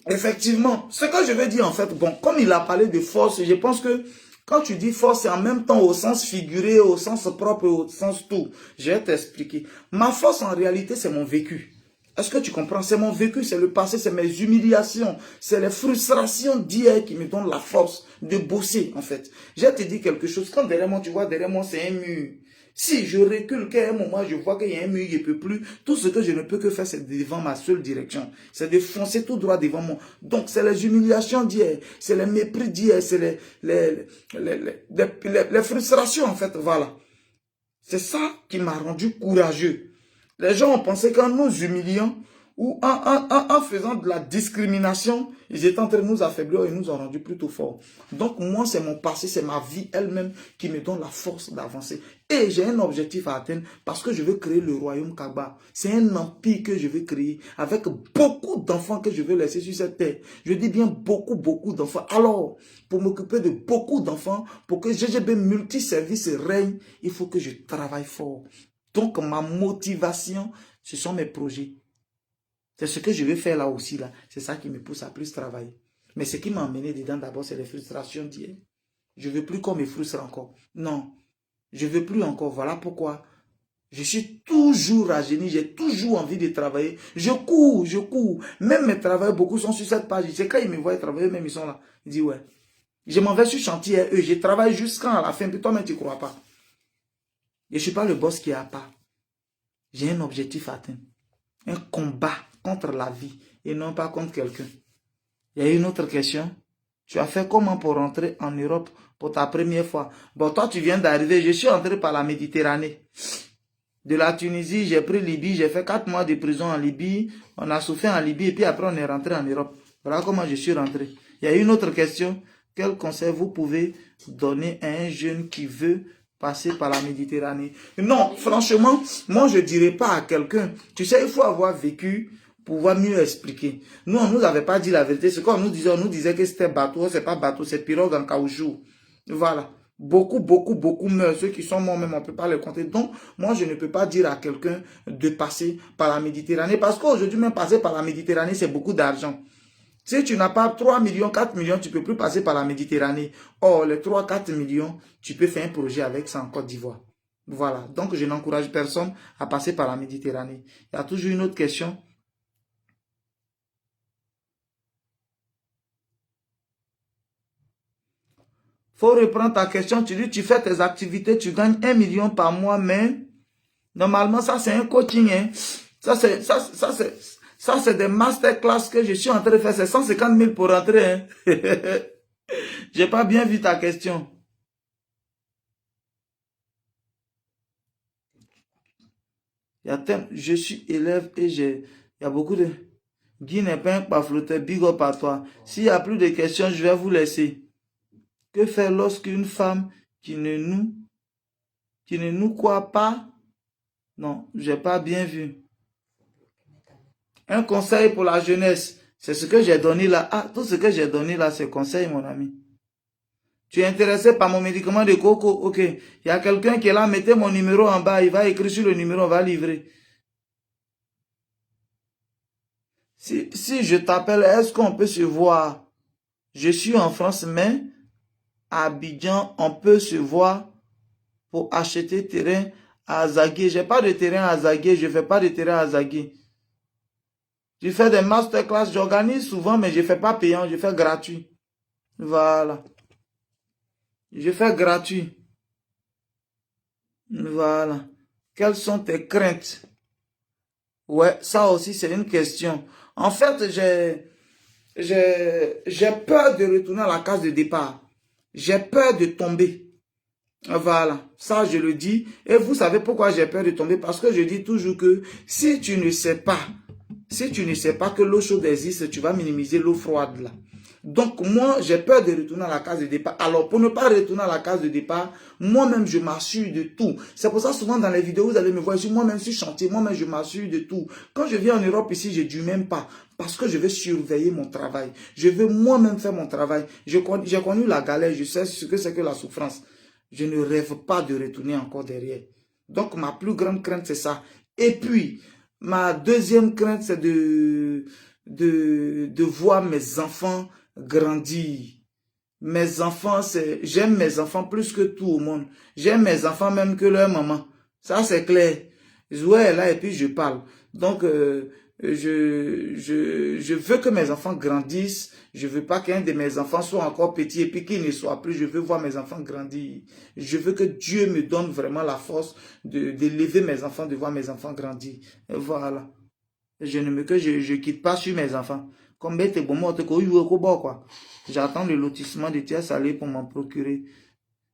Effectivement, ce que je veux dire en fait, bon, comme il a parlé de force, je pense que quand tu dis force, c'est en même temps au sens figuré, au sens propre, au sens tout. Je vais t'expliquer. Ma force en réalité, c'est mon vécu. Est-ce que tu comprends? C'est mon vécu, c'est le passé, c'est mes humiliations, c'est les frustrations d'hier qui me donnent la force de bosser en fait. Je vais te dire quelque chose. Quand derrière moi, tu vois, derrière moi, c'est un mur. Si je recule qu'à un moment, je vois qu'il y a un mur, je ne peux plus, tout ce que je ne peux que faire, c'est devant ma seule direction. C'est de foncer tout droit devant moi. Donc, c'est les humiliations d'hier, c'est les mépris d'hier, c'est les frustrations, en fait, voilà. C'est ça qui m'a rendu courageux. Les gens ont pensé qu'en nous humiliant ou en faisant de la discrimination, ils étaient en train de nous affaiblir et nous ont rendu plutôt forts. Donc moi, c'est mon passé, c'est ma vie elle-même qui me donne la force d'avancer. Et j'ai un objectif à atteindre parce que je veux créer le royaume Kaba. C'est un empire que je veux créer avec beaucoup d'enfants que je veux laisser sur cette terre. Je dis bien beaucoup, beaucoup d'enfants. Alors, pour m'occuper de beaucoup d'enfants, pour que GGB multiservice règne, il faut que je travaille fort. Donc ma motivation, ce sont mes projets. C'est ce que je vais faire là aussi. Là. C'est ça qui me pousse à plus travailler. Mais ce qui m'a amené dedans d'abord, c'est les frustrations d'hier. Je ne veux plus qu'on me frustre encore. Non, je ne veux plus encore. Voilà pourquoi je suis toujours à génie. J'ai toujours envie de travailler. Je cours, je cours. Même mes travailleurs, beaucoup sont sur cette page. C'est quand ils me voient travailler, même ils sont là. Ils disent ouais. Je m'en vais sur chantier. Je travaille jusqu'à la fin. Puis toi-même, tu ne crois pas. Je ne suis pas le boss qui a pas. J'ai un objectif à atteindre. Un combat contre la vie et non pas contre quelqu'un. Il y a une autre question. Tu as fait comment pour rentrer en Europe pour ta première fois? Bon, toi, tu viens d'arriver. Je suis entré par la Méditerranée. De la Tunisie, j'ai pris Libye. J'ai fait 4 mois de prison en Libye. On a souffert en Libye et puis après, on est rentré en Europe. Voilà comment je suis rentré. Il y a une autre question. Quel conseil vous pouvez donner à un jeune qui veut passer par la Méditerranée? Non, franchement, moi, je ne dirais pas à quelqu'un. Tu sais, il faut avoir vécu pour pouvoir mieux expliquer. Nous, on ne nous avait pas dit la vérité. Ce qu'on nous disait que c'était bateau. C'est pas bateau, c'est pirogue en caoutchouc. Voilà. Beaucoup meurent. Ceux qui sont morts même, on ne peut pas les compter. Donc, moi, je ne peux pas dire à quelqu'un de passer par la Méditerranée. Parce qu'aujourd'hui, même passer par la Méditerranée, c'est beaucoup d'argent. Si tu n'as pas 3 millions, 4 millions, tu ne peux plus passer par la Méditerranée. Or, les 3, 4 millions, tu peux faire un projet avec ça en Côte d'Ivoire. Voilà. Donc, je n'encourage personne à passer par la Méditerranée. Il y a toujours une autre question. Faut reprendre ta question. Tu dis, tu fais tes activités, tu gagnes 1 million par mois, mais normalement, ça, c'est un coaching. Hein. Ça, c'est des masterclass que je suis en train de faire. C'est 150 000 pour rentrer. Hein. J'ai pas bien vu ta question. Je suis élève et il y a beaucoup de... Guy n'est pas un pafloté, big up à toi. S'il n'y a plus de questions, je vais vous laisser. Que faire lorsqu'une femme qui ne nous croit pas? Non, j'ai pas bien vu. Un conseil pour la jeunesse. C'est ce que j'ai donné là. Ah, tout ce que j'ai donné là, c'est conseil, mon ami. Tu es intéressé par mon médicament de coco? Ok. Il y a quelqu'un qui est là, mettez mon numéro en bas. Il va écrire sur le numéro, on va livrer. Si je t'appelle, est-ce qu'on peut se voir? Je suis en France, mais à Abidjan, on peut se voir pour acheter terrain à Azagué. Je n'ai pas de terrain à Azagué, je ne fais pas de terrain à Azagué. Je fais des masterclass, j'organise souvent, mais je ne fais pas payant, je fais gratuit. Voilà. Je fais gratuit. Voilà. Quelles sont tes craintes? Ouais, ça aussi, c'est une question. En fait, j'ai peur de retourner à la case de départ. J'ai peur de tomber. Voilà, ça je le dis. Et vous savez pourquoi j'ai peur de tomber? Parce que je dis toujours que si tu ne sais pas que l'eau chaude existe, tu vas minimiser l'eau froide là. Donc moi, j'ai peur de retourner à la case de départ. Alors pour ne pas retourner à la case de départ, moi-même je m'assure de tout. C'est pour ça souvent dans les vidéos, vous allez me voir, moi-même sur chantier, moi-même je m'assure de tout. Quand je viens en Europe ici, je ne dis même pas. Parce que je veux surveiller mon travail. Je veux moi-même faire mon travail. J'ai connu la galère, je sais ce que c'est que la souffrance. Je ne rêve pas de retourner encore derrière. Donc ma plus grande crainte c'est ça. Et puis, ma deuxième crainte c'est de voir mes enfants grandir. Mes enfants, j'aime mes enfants plus que tout au monde. J'aime mes enfants même que leur maman. Ça, c'est clair. Ouais, là, et puis je parle. Donc, je veux que mes enfants grandissent. Je veux pas qu'un de mes enfants soit encore petit et puis qu'il ne soit plus. Je veux voir mes enfants grandir. Je veux que Dieu me donne vraiment la force d'élever mes enfants, de voir mes enfants grandir. Et voilà. Je quitte pas sur mes enfants. Comme bête bon moi quoi. J'attends le lotissement de Tia Salé pour m'en procurer.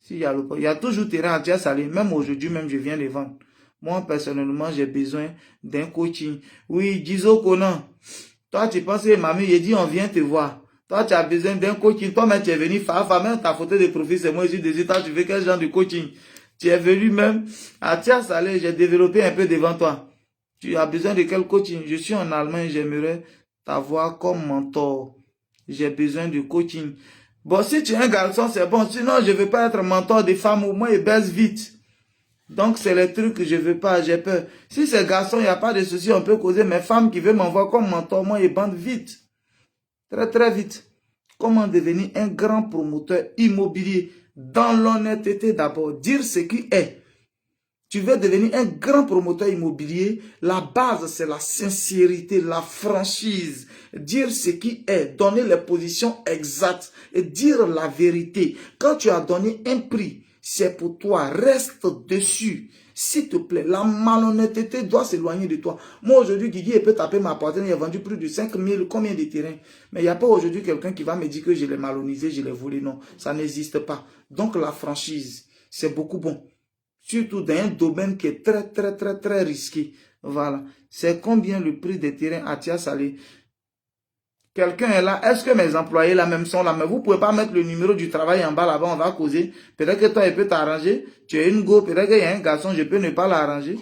Il y a toujours terrain à Tia Salé. Même aujourd'hui, même je viens les vendre. Moi, personnellement, j'ai besoin d'un coaching. Oui, Gizo Conan. Toi, tu penses que mamie, il dit, on vient te voir. Toi, tu as besoin d'un coaching. Toi-même, tu es venu faire, même ta photo de profil, c'est moi, je dis, toi, tu veux quel genre de coaching? Tu es venu même à Tia Salé, j'ai développé un peu devant toi. Tu as besoin de quel coaching? Je suis en Allemagne, j'aimerais t'avoir comme mentor. J'ai besoin de coaching. Bon, si tu es un garçon, c'est bon. Sinon, je ne veux pas être mentor des femmes. Au moins, ils baissent vite. Donc, c'est les trucs que je ne veux pas. J'ai peur. Si c'est garçon, il n'y a pas de souci. On peut causer. Mais femmes qui veulent m'envoyer comme mentor, moi, ils bandent vite. Très, très vite. Comment devenir un grand promoteur immobilier? Dans l'honnêteté d'abord. Dire ce qui est. Tu veux devenir un grand promoteur immobilier, la base c'est la sincérité, la franchise, dire ce qui est, donner les positions exactes et dire la vérité. Quand tu as donné un prix, c'est pour toi, reste dessus. S'il te plaît, la malhonnêteté doit s'éloigner de toi. Moi aujourd'hui, Guigui peut taper ma poitrine, il a vendu plus de 5000, combien de terrains? Mais il n'y a pas aujourd'hui quelqu'un qui va me dire que je l'ai malonisé, je l'ai volé. Non, ça n'existe pas. Donc la franchise, c'est beaucoup bon. Surtout dans un domaine qui est très, très, très, très risqué. Voilà. C'est combien le prix des terrains à Tia Salé? Quelqu'un est là. Est-ce que mes employés là même sont là? Mais vous ne pouvez pas mettre le numéro du travail en bas là-bas. On va causer. Peut-être que toi, il peut t'arranger. Tu es une go. Peut-être qu'il y a un garçon. Je peux ne pas l'arranger.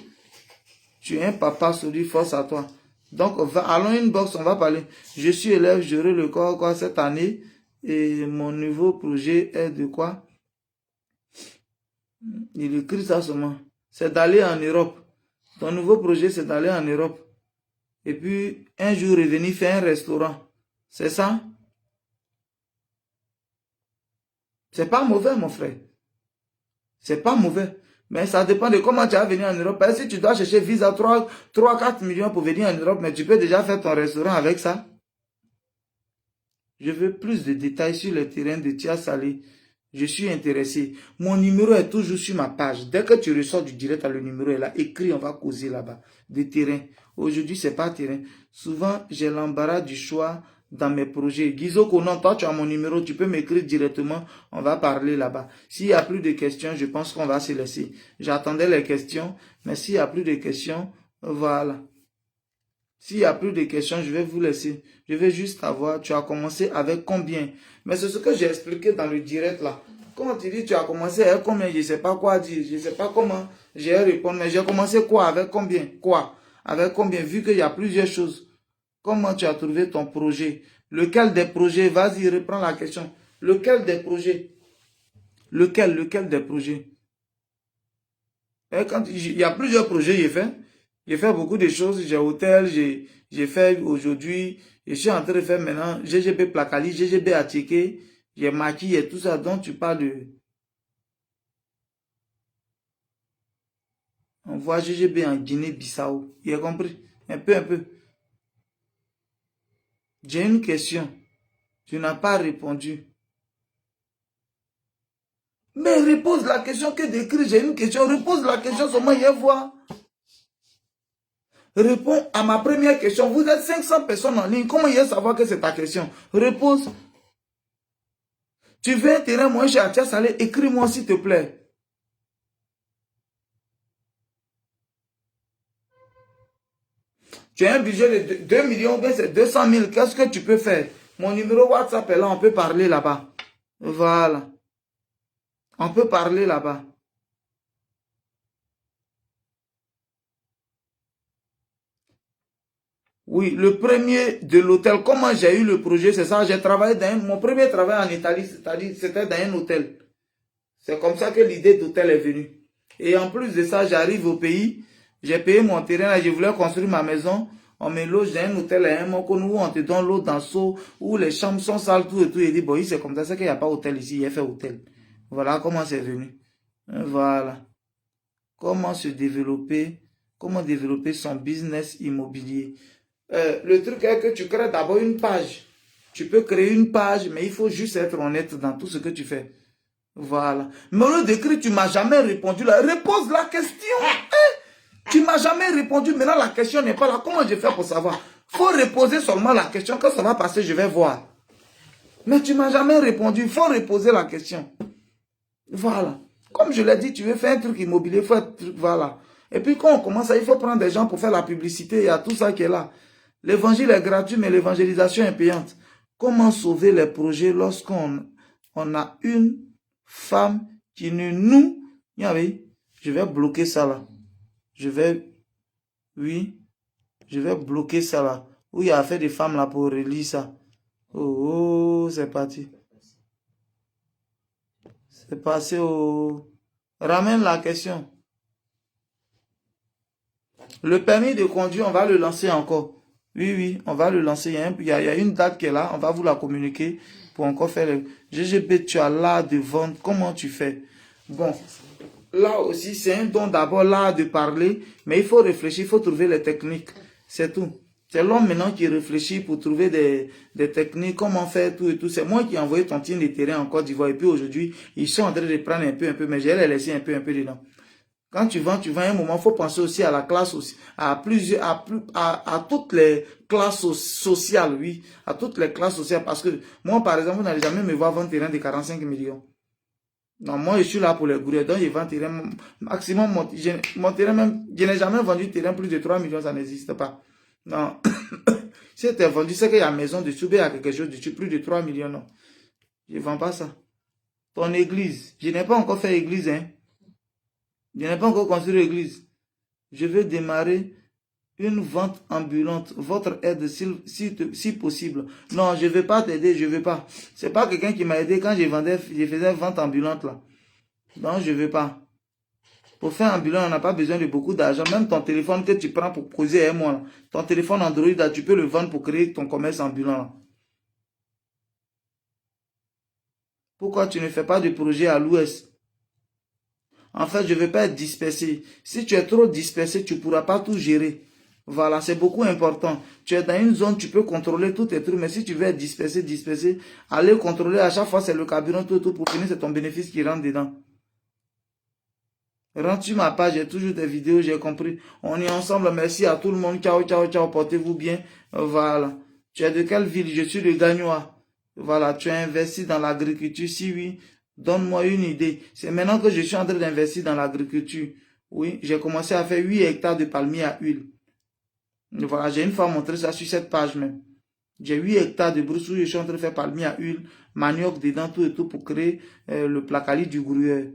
Tu es un papa solide. Force à toi. Donc, allons inbox. On va parler. Je suis élève. J'aurai le corps quoi cette année. Et mon nouveau projet est de quoi? Il écrit ça seulement. C'est d'aller en Europe. Ton nouveau projet, c'est d'aller en Europe. Et puis, un jour, revenir faire un restaurant. C'est ça? C'est pas mauvais, mon frère. C'est pas mauvais. Mais ça dépend de comment tu vas venir en Europe. Parce que si tu dois chercher visa 3-4 millions pour venir en Europe, mais tu peux déjà faire ton restaurant avec ça. Je veux plus de détails sur le terrain de Tia Salé. Je suis intéressé. Mon numéro est toujours sur ma page. Dès que tu ressors du direct, le numéro est là. Écris, on va causer là-bas. Des terrains. Aujourd'hui, c'est pas terrain. Souvent, j'ai l'embarras du choix dans mes projets. Gizo Konan, toi, tu as mon numéro. Tu peux m'écrire directement. On va parler là-bas. S'il n'y a plus de questions, je pense qu'on va se laisser. J'attendais les questions. Mais s'il n'y a plus de questions, voilà. S'il n'y a plus de questions, je vais vous laisser. Je vais juste savoir, tu as commencé avec combien? Mais c'est ce que j'ai expliqué dans le direct là. Quand tu dis tu as commencé avec combien, je ne sais pas quoi dire. Je ne sais pas comment j'ai répondu. Mais j'ai commencé quoi? Avec combien? Quoi? Avec combien? Vu qu'il y a plusieurs choses. Comment tu as trouvé ton projet? Lequel des projets? Vas-y, reprends la question. Lequel des projets? Lequel des projets? Et quand il y a plusieurs projets, j'ai fait beaucoup de choses. J'ai hôtel, j'ai fait aujourd'hui, je suis en train de faire maintenant GGB Placali, GGB Attiqué, j'ai maquillé tout ça dont tu parles de. On voit GGB en Guinée-Bissau. Il a compris? Un peu, un peu. J'ai une question. Tu n'as pas répondu. Mais repose la question que d'écrire. J'ai une question. Repose la question seulement hier voir. Réponds à ma première question. Vous êtes 500 personnes en ligne. Comment il va savoir que c'est ta question? Repose. Tu veux un terrain moins cher à Tia Salé? Écris-moi s'il te plaît. Tu as un budget de 2 millions, bien c'est 200 000. Qu'est-ce que tu peux faire? Mon numéro WhatsApp est là. On peut parler là-bas. Voilà. On peut parler là-bas. Oui, le premier de l'hôtel, comment j'ai eu le projet, c'est ça. J'ai travaillé mon premier travail en Italie, c'est-à-dire c'était dans un hôtel. C'est comme ça que l'idée d'hôtel est venue. Et en plus de ça, j'arrive au pays, j'ai payé mon terrain, je voulais construire ma maison. On me loge dans un hôtel à un moment où on te donne l'eau dans le seau, où les chambres sont sales, tout et tout. Et dit, bon, c'est comme ça, c'est qu'il n'y a pas hôtel ici, il a fait hôtel. Voilà comment c'est venu. Voilà. Comment se développer, comment développer son business immobilier. le truc est que tu crées d'abord une page. Tu peux créer une page, mais il faut juste être honnête dans tout ce que tu fais. Voilà. Mais au lieu d'écrire, tu ne m'as jamais répondu là. Repose la question. Tu ne m'as jamais répondu. Maintenant, la question n'est pas là. Comment je fais pour savoir? Il faut reposer seulement la question. Quand ça va passer, je vais voir. Mais tu ne m'as jamais répondu. Il faut reposer la question. Voilà. Comme je l'ai dit, tu veux faire un truc immobilier, il faut un truc, voilà. Et puis quand on commence, il faut prendre des gens pour faire la publicité. Il y a tout ça qui est là. L'évangile est gratuit, mais l'évangélisation est payante. Comment sauver les projets lorsqu'on a une femme qui ne nous... Je vais bloquer ça là. Je vais bloquer ça là. Où il y a fait des femmes là pour relire ça. Oh, c'est parti. C'est passé au... Ramène la question. Le permis de conduire, on va le lancer encore. Oui, on va le lancer. Il y a une date qui est là. On va vous la communiquer pour encore faire le... GGB, tu as l'art de vendre. Comment tu fais? Bon, là aussi, c'est un don d'abord, l'art de parler. Mais il faut réfléchir, il faut trouver les techniques. C'est tout. C'est l'homme maintenant qui réfléchit pour trouver des techniques, comment faire tout et tout. C'est moi qui ai envoyé tontine de terrain en Côte d'Ivoire. Et puis aujourd'hui, ils sont en train de prendre un peu, mais j'ai laissé un peu dedans. Quand tu vends un moment, il faut penser aussi à la classe, aussi, à toutes les classes sociales, oui. À toutes les classes sociales. Parce que moi, par exemple, vous n'allez jamais me voir vendre un terrain de 45 millions. Non, moi, je suis là pour les gourets. Donc, je vends terrain maximum. Mon terrain, même, je n'ai jamais vendu terrain plus de 3 millions, ça n'existe pas. Non. Si tu as vendu, c'est qu'il y a maison de Soubé à quelque chose de plus de 3 millions, non. Je ne vends pas ça. Ton église. Je n'ai pas encore fait église, hein. Je n'ai pas encore construit l'église. Je veux démarrer une vente ambulante. Votre aide, si possible. Non, je ne vais pas t'aider, je ne veux pas. Ce n'est pas quelqu'un qui m'a aidé quand je faisais vente ambulante là. Non, je ne veux pas. Pour faire ambulant, on n'a pas besoin de beaucoup d'argent. Même ton téléphone que tu prends pour causer avec moi, là, ton téléphone Android, là, tu peux le vendre pour créer ton commerce ambulant. Là. Pourquoi tu ne fais pas de projet à l'ouest? En fait, je ne veux pas être dispersé. Si tu es trop dispersé, tu ne pourras pas tout gérer. Voilà, c'est beaucoup important. Tu es dans une zone, tu peux contrôler tous tes trucs, mais si tu veux être dispersé, aller contrôler à chaque fois, c'est le carburant, tout, pour finir, c'est ton bénéfice qui rentre dedans. Rentre sur ma page, j'ai toujours des vidéos, j'ai compris. On est ensemble, merci à tout le monde. Ciao, ciao, ciao, portez-vous bien. Voilà. Tu es de quelle ville? Je suis de Gagnoa. Voilà, tu as investi dans l'agriculture. Si oui, donne-moi une idée. C'est maintenant que je suis en train d'investir dans l'agriculture. Oui, j'ai commencé à faire 8 hectares de palmiers à huile. Voilà, j'ai une fois montré ça sur cette page même. J'ai 8 hectares de brousse où je suis en train de faire palmiers à huile, manioc dedans, tout et tout pour créer le placali du gruyère.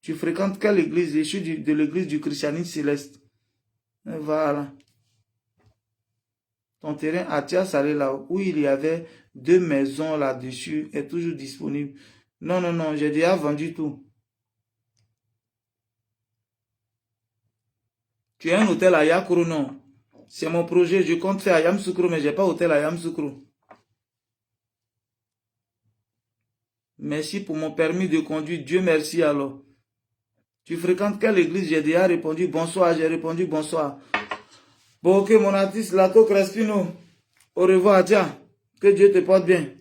Tu fréquentes quelle église? Je suis de l'église du christianisme céleste. Et voilà. Ton terrain à Tia-Salé, là où il y avait 2 maisons là-dessus, est toujours disponible. Non, non, non, j'ai déjà vendu tout. Tu as un hôtel à Yakourou, non? C'est mon projet, je compte faire à Yamoussoukro, mais je n'ai pas hôtel à Yamoussoukro. Merci pour mon permis de conduire, Dieu merci alors. Tu fréquentes quelle église? J'ai déjà répondu bonsoir, j'ai répondu bonsoir. Bon, ok, mon artiste, Lato Crespino. Au revoir, tiens. Que Dieu te porte bien.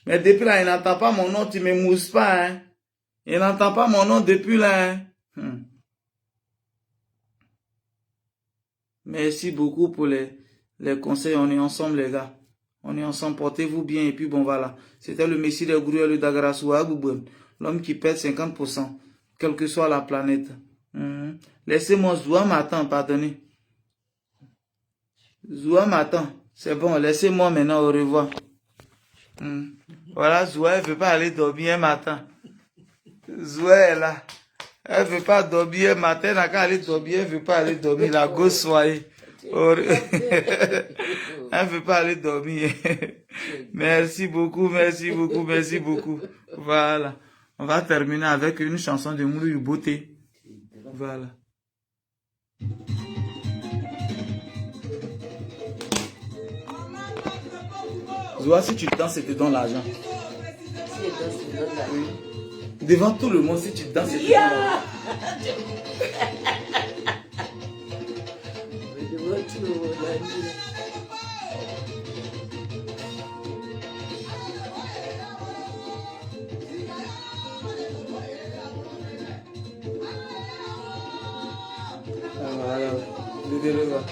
Mais depuis là, il n'entend pas mon nom, tu ne me mousses pas, hein. Il n'entend pas mon nom depuis là, hein. Merci beaucoup pour les conseils. On est ensemble, les gars. On est ensemble, portez-vous bien. Et puis bon, voilà. C'était le Messie des Gourouilles, le Dagarasou Agouboun. L'homme qui pète 50%. Quelle que soit la planète. Laissez-moi Zoua m'attend, pardonnez. Zoua m'attend. C'est bon, laissez-moi maintenant, au revoir. Voilà, Zoua, elle ne veut pas aller dormir, elle m'attend. Zoua est là. Elle ne veut pas dormir, elle m'attend, elle n'a qu'à aller dormir, elle ne veut pas aller dormir, la gosse soyez. Elle ne veut pas aller dormir. Merci beaucoup, merci beaucoup, merci beaucoup. Voilà. On va terminer avec une chanson de Moulou Beauté. Voilà. Zoua, si tu danses, c'est te donne l'argent. Si je danse, je te donne l'argent. Oui. Devant tout le monde, si tu danses, c'est te donne l'argent. Devant tout le monde, Dereva.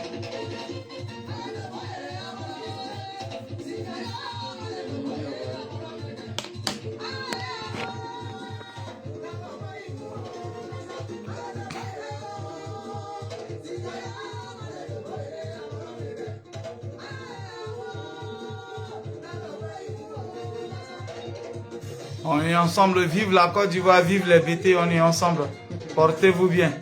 On est ensemble, vive la Côte d'Ivoire, vive les BT, on est ensemble. Portez-vous bien.